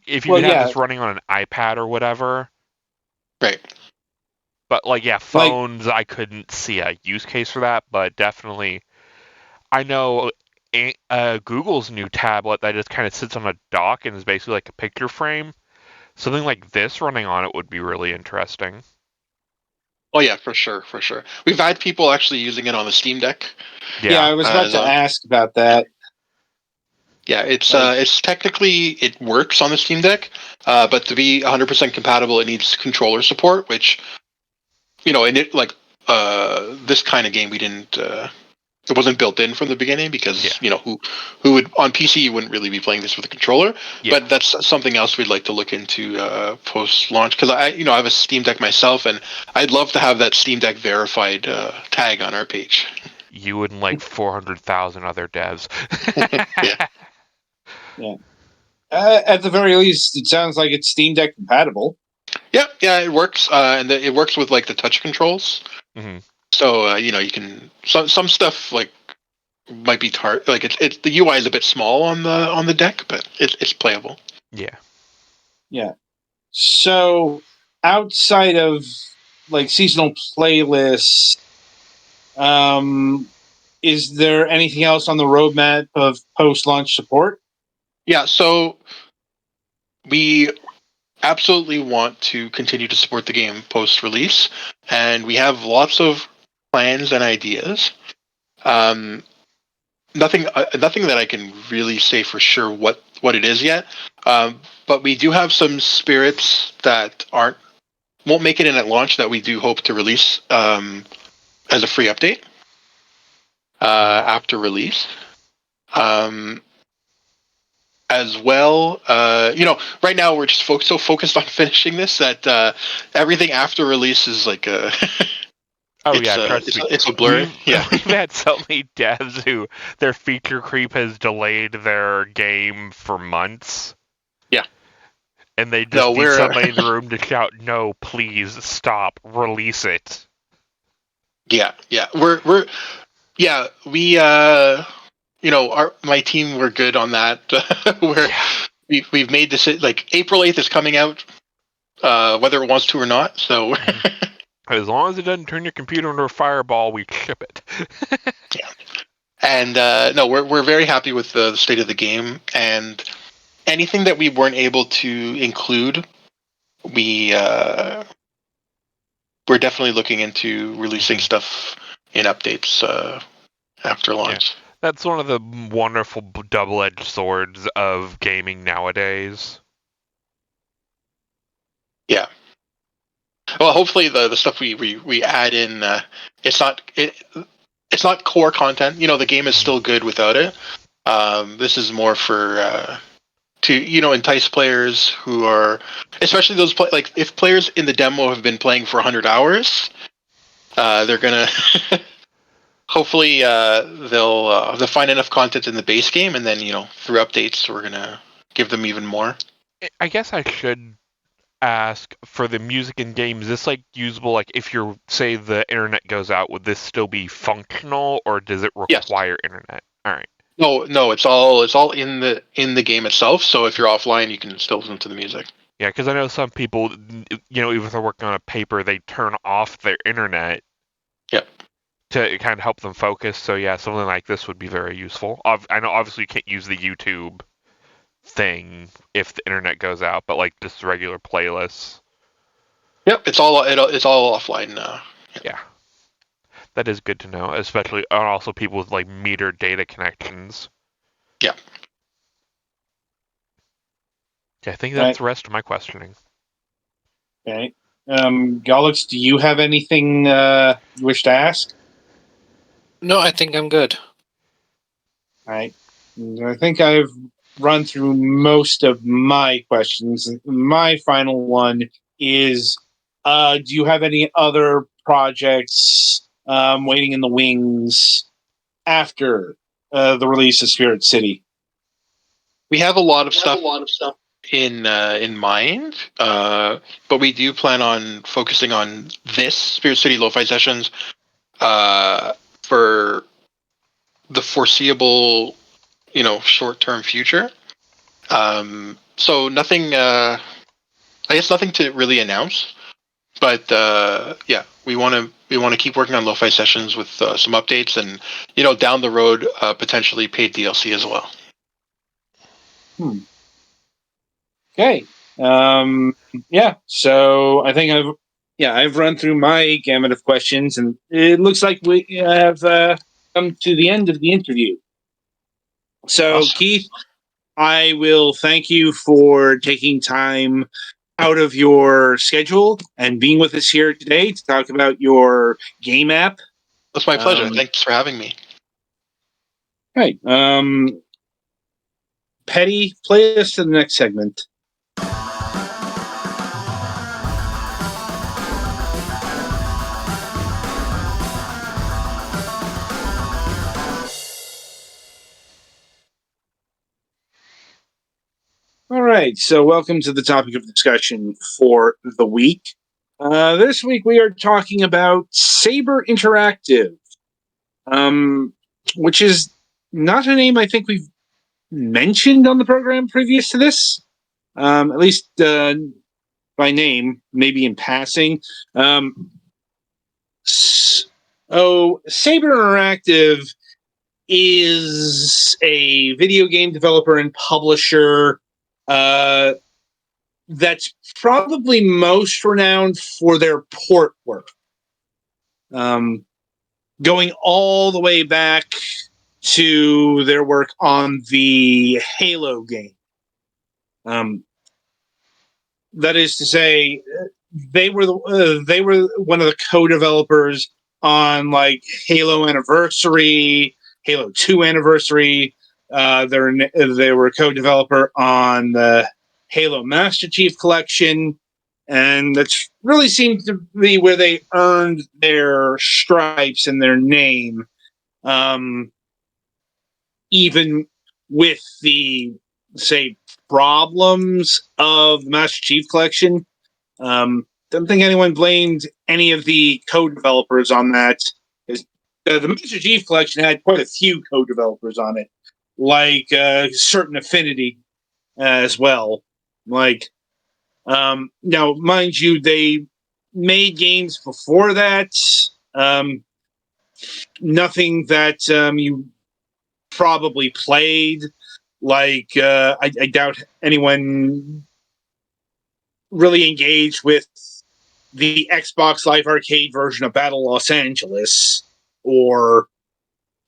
if you could have this running on an iPad or whatever. Right. But phones, I couldn't see a use case for that. But definitely, I know Google's new tablet that just kind of sits on a dock and is basically like a picture frame. Something like this running on it would be really interesting. Oh yeah, for sure. We've had people actually using it on the Steam Deck. Yeah, I was about to ask about that. Yeah, it's technically it works on the Steam Deck, but to be 100% compatible, it needs controller support, which and it like this kind of game we didn't. It wasn't built in from the beginning because who would on PC you wouldn't really be playing this with a controller. Yeah. But that's something else we'd like to look into post launch because I have a Steam Deck myself and I'd love to have that Steam Deck verified tag on our page. You and like 400,000 other devs. Yeah. At the very least, it sounds like it's Steam Deck compatible. Yeah, it works, and it works with like the touch controls. Mm-hmm. So you can some stuff like might be like it's the UI is a bit small on the deck, but it's playable. Yeah. Yeah. So outside of like seasonal playlists, is there anything else on the roadmap of post-launch support? Yeah, so we absolutely want to continue to support the game post-release, and we have lots of plans and ideas. Nothing that I can really say for sure what it is yet, but we do have some spirits that won't make it in at launch that we do hope to release as a free update after release. As well, right now we're just so focused on finishing this that everything after release is like a. Trust me. It's a blur. We've had so many devs who their feature creep has delayed their game for months. Yeah. And they just need somebody in the room to shout, "No, please stop, release it." Yeah. My team, we're good on that. We've made this like April 8th is coming out, whether it wants to or not. So as long as it doesn't turn your computer into a fireball, we ship it. Yeah, and no, we're very happy with the state of the game, and anything that we weren't able to include, we're definitely looking into releasing stuff in updates after launch. Yeah. That's one of the wonderful double-edged swords of gaming nowadays. Yeah. Well, hopefully the stuff we add in, it's not core content. The game is still good without it. This is more for to entice players who are, especially those like if players in the demo have been playing for 100 hours, they're gonna hopefully they'll find enough content in the base game, and then through updates we're gonna give them even more. I guess I should ask, for the music in games, is this like usable, like if you're, say, the internet goes out, would this still be functional, or does it require internet? All right. No, it's all in the game itself. So if you're offline, you can still listen to the music. Yeah, because I know some people, even if they're working on a paper, they turn off their internet. Yep. To kind of help them focus. So yeah, something like this would be very useful. I know obviously you can't use the YouTube thing if the internet goes out, but like just regular playlists. Yep, it's all offline now. Yeah, that is good to know, especially also people with like meter data connections. Yeah. Yeah, I think that's the rest of my questioning. Okay, Gallux, do you have anything you wish to ask? No, I think I'm good. All right, I think I've run through most of my questions. My final one is, do you have any other projects waiting in the wings after the release of Spirit City? We have a lot of stuff in mind, but we do plan on focusing on this Spirit City Lo-Fi Sessions for the foreseeable, short-term future. So nothing, I guess nothing to really announce, but yeah, we want to keep working on Lo-Fi Sessions with some updates, and down the road potentially paid DLC as well. Okay. Yeah. So I think I've run through my gamut of questions, and it looks like we have come to the end of the interview. So, Awesome. Keith, I will thank you for taking time out of your schedule and being with us here today to talk about your game app. That's my pleasure. Thanks for having me. Right. Petty, play us to the next segment. All right, so welcome to the topic of discussion for the week. This week we are talking about Saber Interactive, which is not a name I think we've mentioned on the program previous to this, at least by name, maybe in passing. Saber Interactive is a video game developer and publisher that's probably most renowned for their port work. Going all the way back to their work on the Halo game. That is to say, they were one of the co-developers on like Halo Anniversary, Halo 2 Anniversary. They were a co-developer on the Halo Master Chief Collection, and that's really seems to be where they earned their stripes and their name. Even with the, say, problems of the Master Chief Collection, don't think anyone blamed any of the co-developers on that. The Master Chief Collection had quite a few co-developers on it, like Certain Affinity as well. Like, now, mind you, they made games before that. Nothing that you probably played. Like, I doubt anyone really engaged with the Xbox Live Arcade version of Battle Los Angeles, or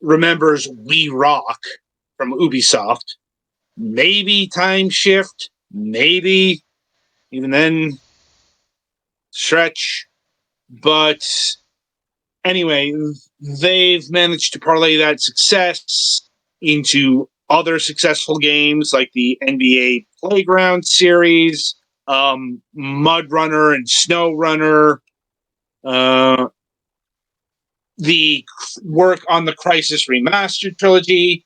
remembers We Rock from Ubisoft. Maybe Time Shift, maybe even then stretch. But anyway, they've managed to parlay that success into other successful games like the NBA Playground series, Mud Runner and Snow Runner, the work on the Crisis Remastered trilogy.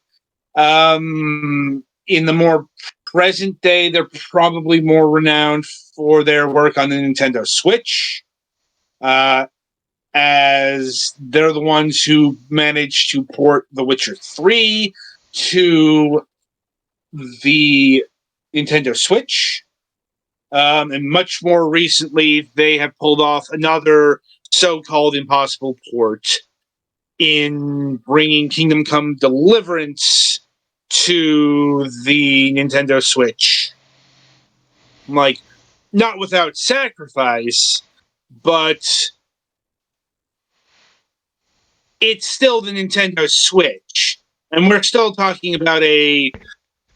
In the more present day, they're probably more renowned for their work on the Nintendo Switch, as they're the ones who managed to port The Witcher 3 to the Nintendo Switch. And much more recently, they have pulled off another so-called impossible port in bringing Kingdom Come Deliverance to the Nintendo Switch. Like, not without sacrifice, but it's still the Nintendo Switch. And we're still talking about a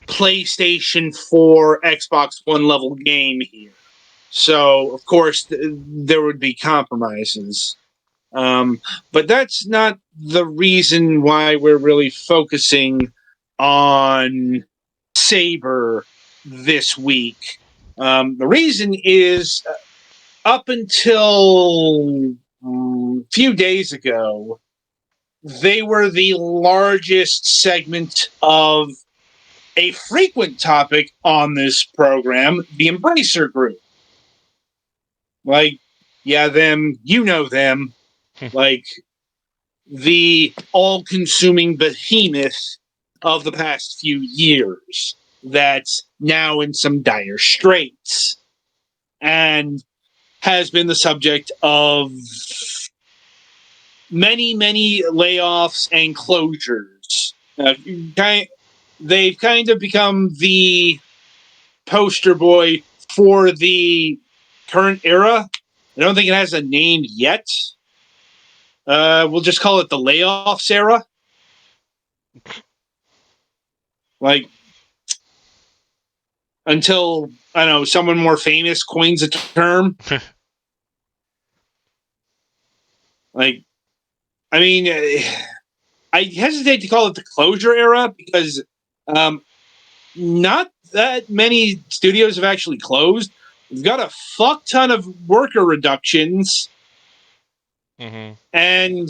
PlayStation 4, Xbox One level game here. So, of course, there would be compromises. But that's not the reason why we're really focusing on Saber this week. The reason is up until a few days ago, they were the largest segment of a frequent topic on this program, the Embracer Group. Like, yeah, them, you know them. Like, the all-consuming behemoth of the past few years that's now in some dire straits and has been the subject of many, many layoffs and closures. They've kind of become the poster boy for the current era. I don't think it has a name yet. We'll just call it the layoffs era. Like, until, I don't know, someone more famous coins a term. Like, I mean, I hesitate to call it the closure era because not that many studios have actually closed. We've got a fuck ton of worker reductions, and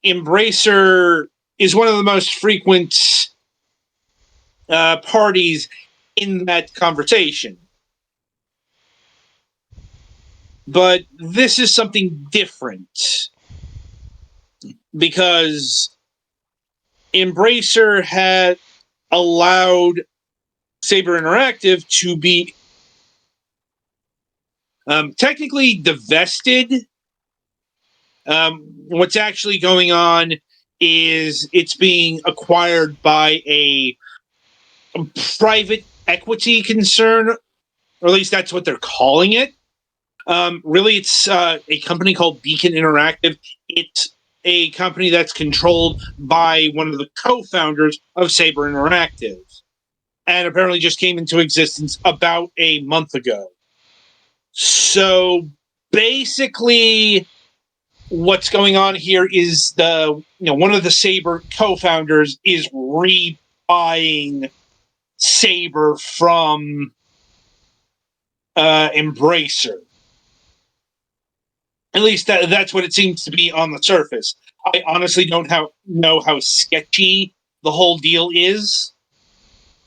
Embracer is one of the most frequent parties in that conversation. But this is something different because Embracer had allowed Saber Interactive to be technically divested. What's actually going on is it's being acquired by a private equity concern, or at least that's what they're calling it. Really, it's a company called Beacon Interactive. It's a company that's controlled by one of the co-founders of Saber Interactive, and apparently just came into existence about a month ago. So basically, what's going on here is one of the Saber co-founders is rebuying Saber from Embracer. At least that's what it seems to be on the surface. I honestly don't know how sketchy the whole deal is.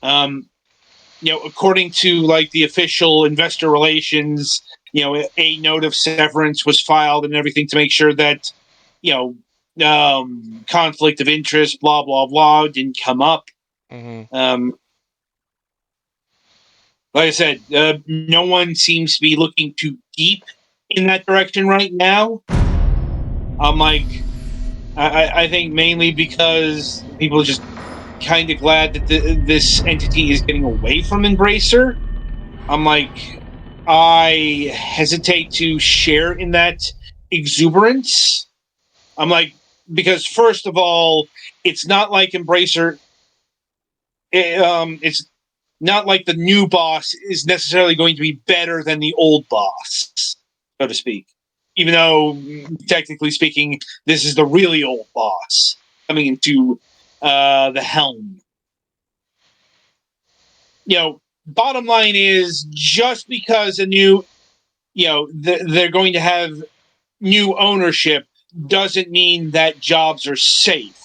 According to the official investor relations, a note of severance was filed and everything to make sure that conflict of interest, blah blah blah, didn't come up. Like I said, no one seems to be looking too deep in that direction right now. I think mainly because people are just kind of glad that this entity is getting away from Embracer. I hesitate to share in that exuberance. Because first of all, it's not like Embracer. It's not like the new boss is necessarily going to be better than the old boss, so to speak. Even though, technically speaking, this is the really old boss coming into the helm. Bottom line is, just because they're going to have new ownership doesn't mean that jobs are safe.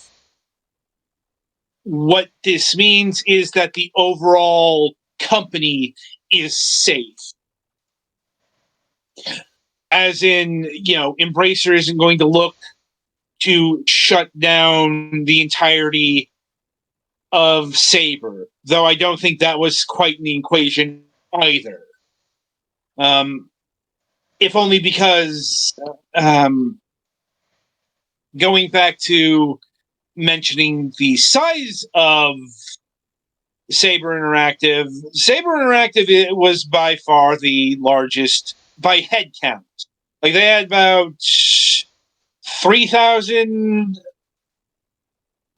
What this means is that the overall company is safe. As in, Embracer isn't going to look to shut down the entirety of Saber, though I don't think that was quite in the equation either. If only because, going back to mentioning the size of Saber Interactive it was by far the largest by head count. They had about 3,000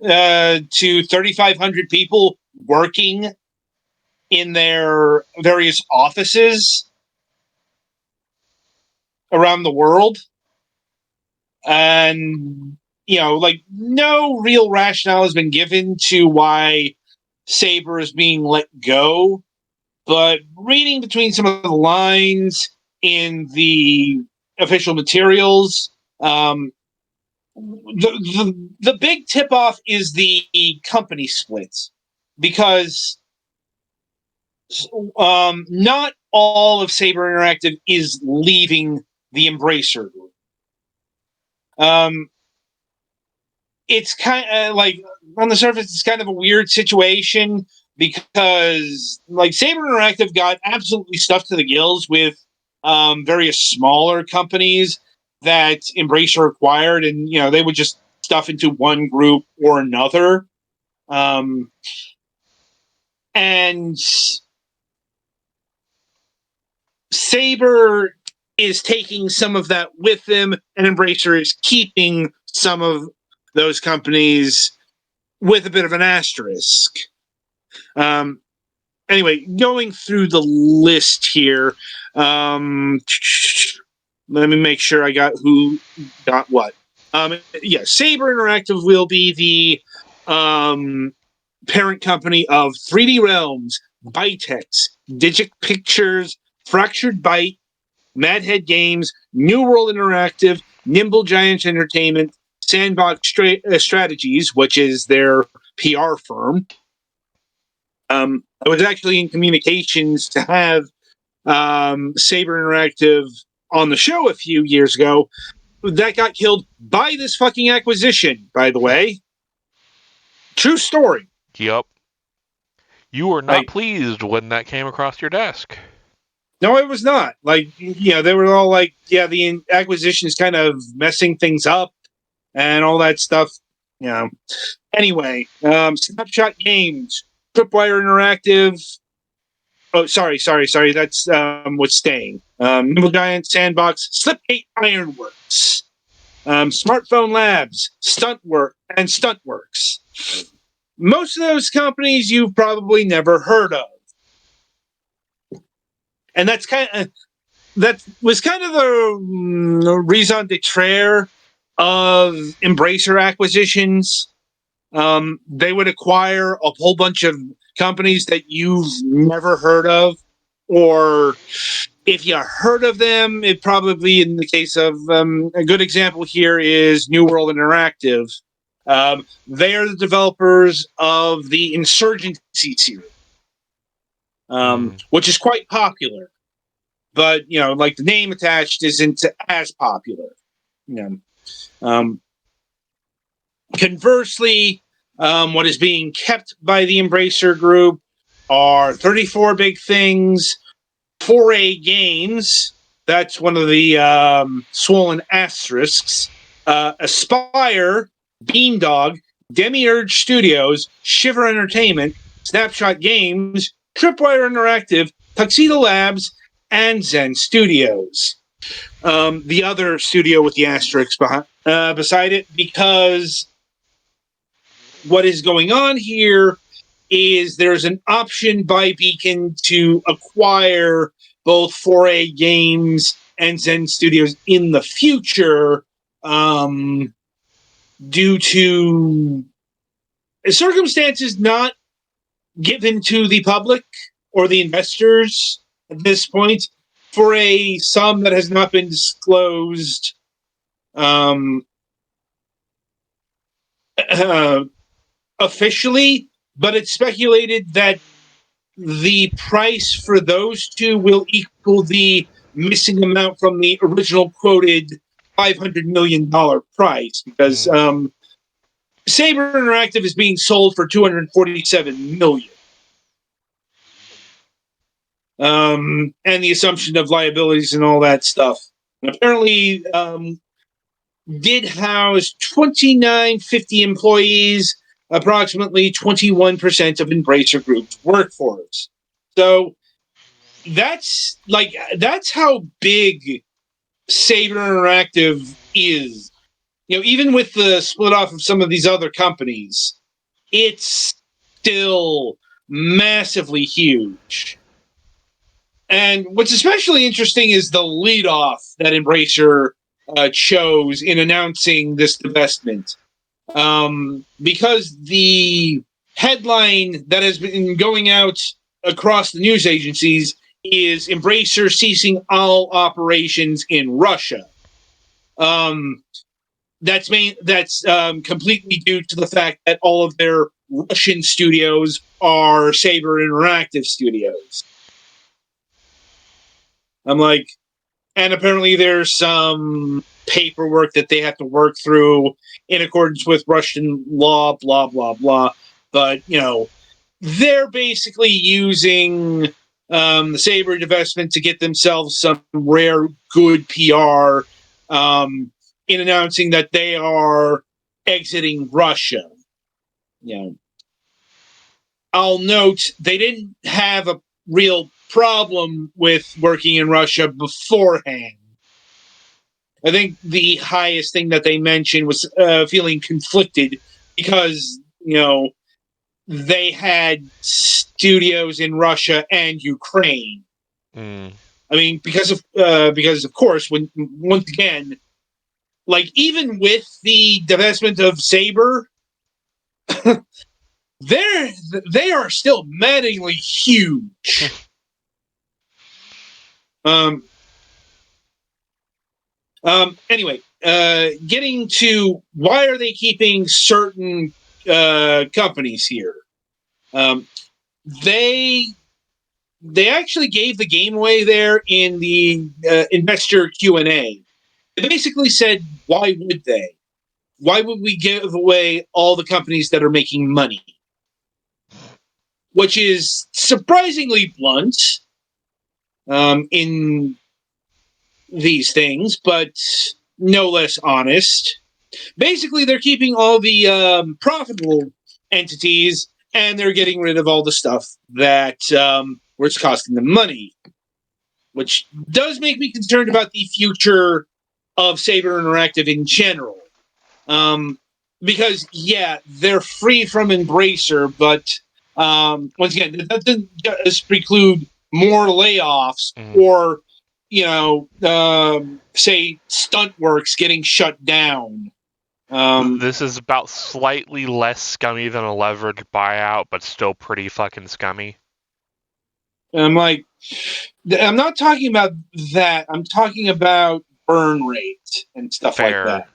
to 3,500 people working in their various offices around the world. And, no real rationale has been given to why Saber is being let go. But reading between some of the lines in the official materials, the big tip-off is the company splits, because not all of Saber Interactive is leaving the Embracer group. It's kind of on the surface, it's kind of a weird situation because Saber Interactive got absolutely stuffed to the gills with various smaller companies that Embracer acquired, and they would just stuff into one group or another. And Saber is taking some of that with them, and Embracer is keeping some of those companies with a bit of an asterisk. anyway, going through the list here. Let me make sure I got who got what. Saber Interactive will be the parent company of 3D Realms, Bytex, Digic Pictures, Fractured Byte, Madhead Games, New World Interactive, Nimble Giant Entertainment, Sandbox Strategies, which is their PR firm. I was actually in communications to have Saber Interactive on the show a few years ago. That got killed by this fucking acquisition, by the way. True story. Yep. You were not pleased when that came across your desk. No, it was not. They were all like, the acquisition is kind of messing things up and all that stuff. Anyway, Snapshot Games, Tripwire Interactive. Oh, sorry. That's what's staying. Nimble Giant, Sandbox, Slipgate Ironworks, Smartphone Labs, Stuntworks. Most of those companies you've probably never heard of. And that was kind of the raison d'etre of Embracer acquisitions. They would acquire a whole bunch of companies that you've never heard of, or if you heard of them, it probably, in the case of a good example here is New World Interactive. They are the developers of the Insurgency series, which is quite popular. But, the name attached isn't as popular. Conversely, what is being kept by the Embracer Group are 34 Big Things, 4A Games, that's one of the swollen asterisks, Aspire, Beamdog, Demiurge Studios, Shiver Entertainment, Snapshot Games, Tripwire Interactive, Tuxedo Labs, and Zen Studios. The other studio with the asterisk beside it, because what is going on here is there's an option by Beacon to acquire both 4A Games and Zen Studios in the future, due to circumstances not given to the public or the investors at this point, for a sum that has not been disclosed officially, but it's speculated that the price for those two will equal the missing amount from the original quoted $500 million price, because Saber Interactive is being sold for $247 million. And the assumption of liabilities and all that stuff. And apparently, did house 2,950 employees, approximately 21% of Embracer Group's workforce. So that's how big Saber Interactive is. Even with the split off of some of these other companies, it's still massively huge. And what's especially interesting is the leadoff that Embracer chose in announcing this divestment. Because the headline that has been going out across the news agencies is Embracer ceasing all operations in Russia. That's completely due to the fact that all of their Russian studios are Saber Interactive studios. I'm like, and apparently there's some paperwork that they have to work through in accordance with Russian law, blah, blah, blah. But, they're basically using the Saber divestment to get themselves some rare good PR in announcing that they are exiting Russia. I'll note they didn't have a real problem with working in Russia beforehand. I think the highest thing that they mentioned was feeling conflicted because, they had studios in Russia and Ukraine. Mm. I mean, because of course, when once again, like even with the divestment of Saber, they are still maddeningly huge. Anyway, getting to why are they keeping certain companies here? They actually gave the game away there in the investor Q&A. They basically said, why would they? Why would we give away all the companies that are making money? Which is surprisingly blunt in these things, but no less honest. Basically, they're keeping all the profitable entities, and they're getting rid of all the stuff that was costing them money, which does make me concerned about the future of Saber Interactive in general. Because, yeah, they're free from Embracer, but once again, that doesn't just preclude more layoffs or, say, Stuntworks getting shut down. This is about slightly less scummy than a leveraged buyout, but still pretty fucking scummy. I'm like, I'm not talking about that. I'm talking about burn rate and stuff like that.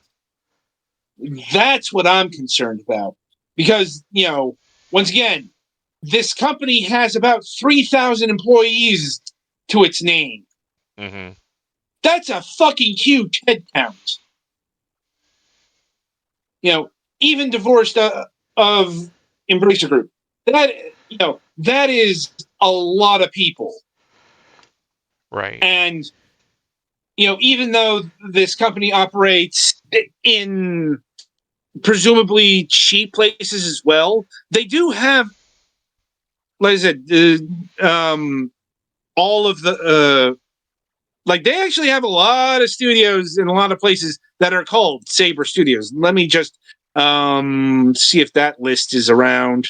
That's what I'm concerned about. Because, once again, this company has about 3,000 employees to its name. Mm-hmm. That's a fucking huge headcount. Even divorced of Embracer Group. That is a lot of people. Right. And, even though this company operates in presumably cheap places as well, they do have, like I said, all of the, they actually have a lot of studios in a lot of places that are called Saber Studios. Let me just see if that list is around.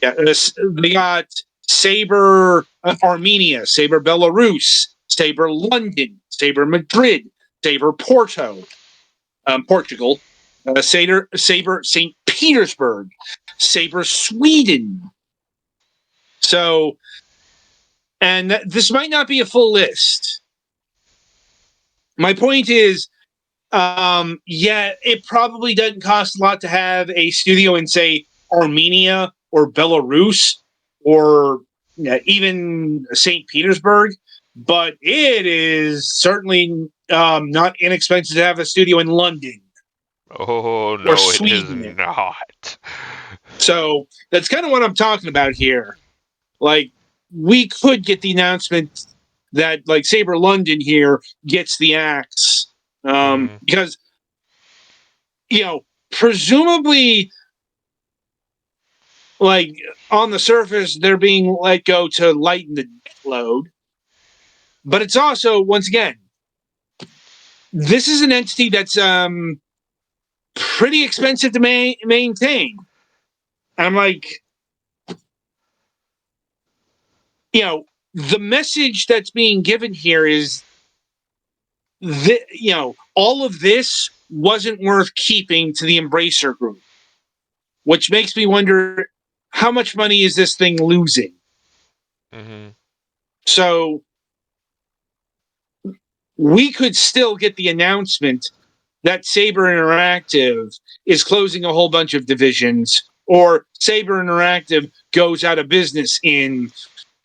Yeah, they got Saber Armenia, Saber Belarus, Saber London, Saber Madrid, Saber Porto, Portugal, Saber St. Petersburg, Saber Sweden. So, and this might not be a full list. My point is, it probably doesn't cost a lot to have a studio in, say, Armenia or Belarus or even St. Petersburg, but it is certainly not inexpensive to have a studio in London. Oh, no, or Sweden. It is not. So that's kind of what I'm talking about here. Like, we could get the announcement that, like, Saber London here gets the axe. Because, presumably, like, on the surface, they're being let go to lighten the load. But it's also, once again, this is an entity that's pretty expensive to maintain. And I'm like, the message that's being given here is that, all of this wasn't worth keeping to the Embracer Group, which makes me wonder, how much money is this thing losing? Mm-hmm. So we could still get the announcement that Saber Interactive is closing a whole bunch of divisions, or Saber Interactive goes out of business in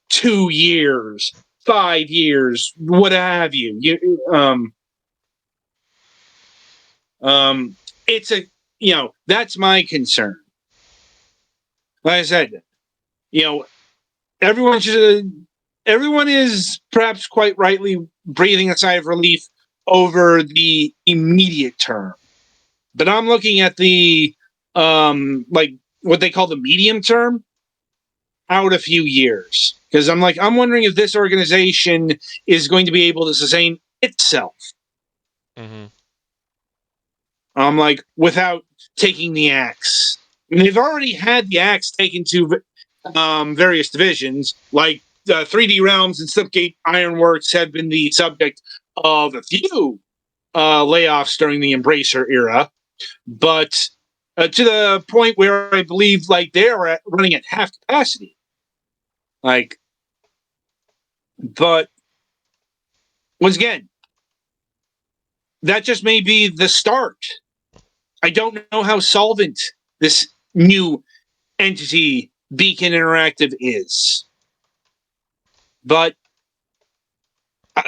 2 years, 5 years, what have you. It's that's my concern. Like I said, everyone is perhaps quite rightly breathing a sigh of relief over the immediate term. But I'm looking at the like what they call the medium term out a few years. Because I'm wondering if this organization is going to be able to sustain itself. Mm-hmm. Without taking the axe. And they've already had the axe taken to various divisions, like 3D Realms and Slipgate Ironworks have been the subject of a few layoffs during the Embracer era, but to the point where I believe like they are running at half capacity. Like, but once again, that just may be the start. I don't know how solvent this new entity, Beacon Interactive, is, but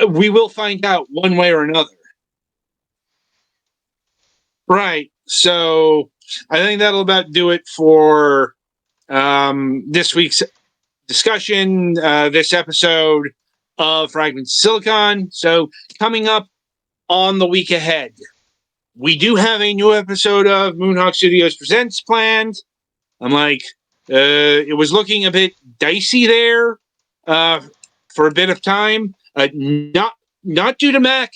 we will find out one way or another. Right. So I think that'll about do it for this week's discussion, this episode of Fragments Silicon. So coming up on the week ahead, we do have a new episode of Moonhawk Studios Presents planned. I'm like, it was looking a bit dicey there for a bit of time. Not due to Mac,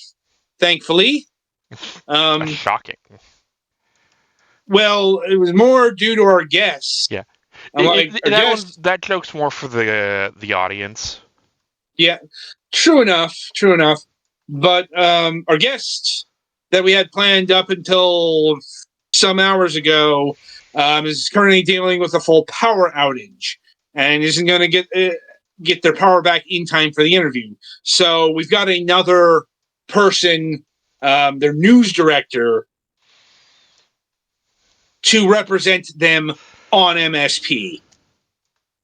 thankfully. Shocking. Well, it was more due to our guests. Yeah. That joke's more for the audience. Yeah, true enough. But our guest that we had planned up until some hours ago is currently dealing with a full power outage and isn't going to get their power back in time for the interview. So we've got another person, their news director, to represent them on MSP.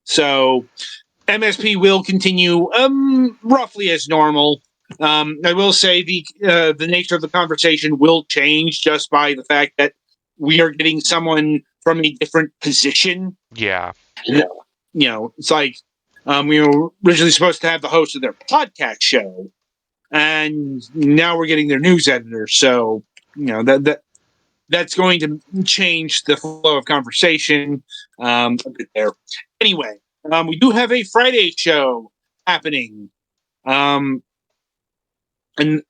So MSP will continue roughly as normal. I will say the nature of the conversation will change just by the fact that we are getting someone from a different position. Yeah. It's like we were originally supposed to have the host of their podcast show, and now we're getting their news editor. So, that's going to change the flow of conversation a bit there. Anyway, we do have a Friday show happening. And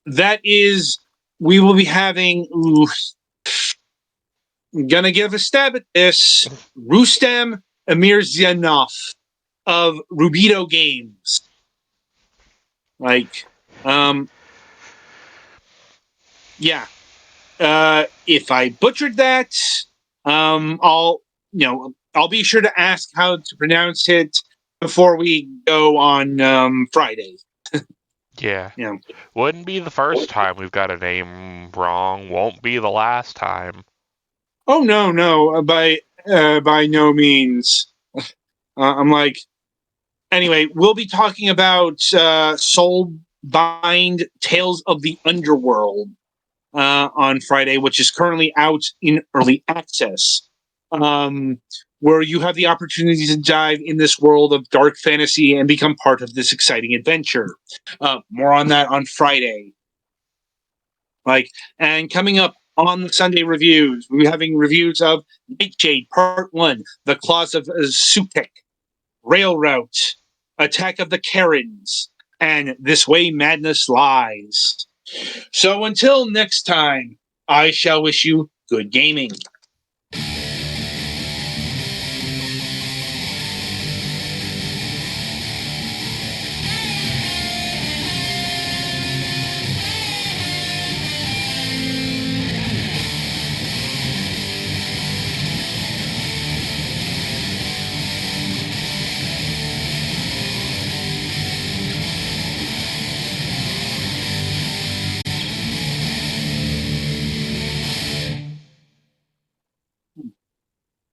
that is, we will be having, I'm going to give a stab at this, Rustem Amirzianov of Rubido Games. Yeah. If I butchered that, I'll be sure to ask how to pronounce it before we go on Friday. Yeah. Wouldn't be the first time we've got a name wrong. Won't be the last time. Oh no, by no means. I'm like, anyway, we'll be talking about Soulbind Tales of the Underworld on Friday, which is currently out in early access, where you have the opportunity to dive in this world of dark fantasy and become part of this exciting adventure. More on that on Friday. And coming up on the Sunday reviews, we're having reviews of Nightshade Part 1, The Claws of Sutek, Rail Route, Attack of the Karens, and This Way Madness Lies. So until next time, I shall wish you good gaming.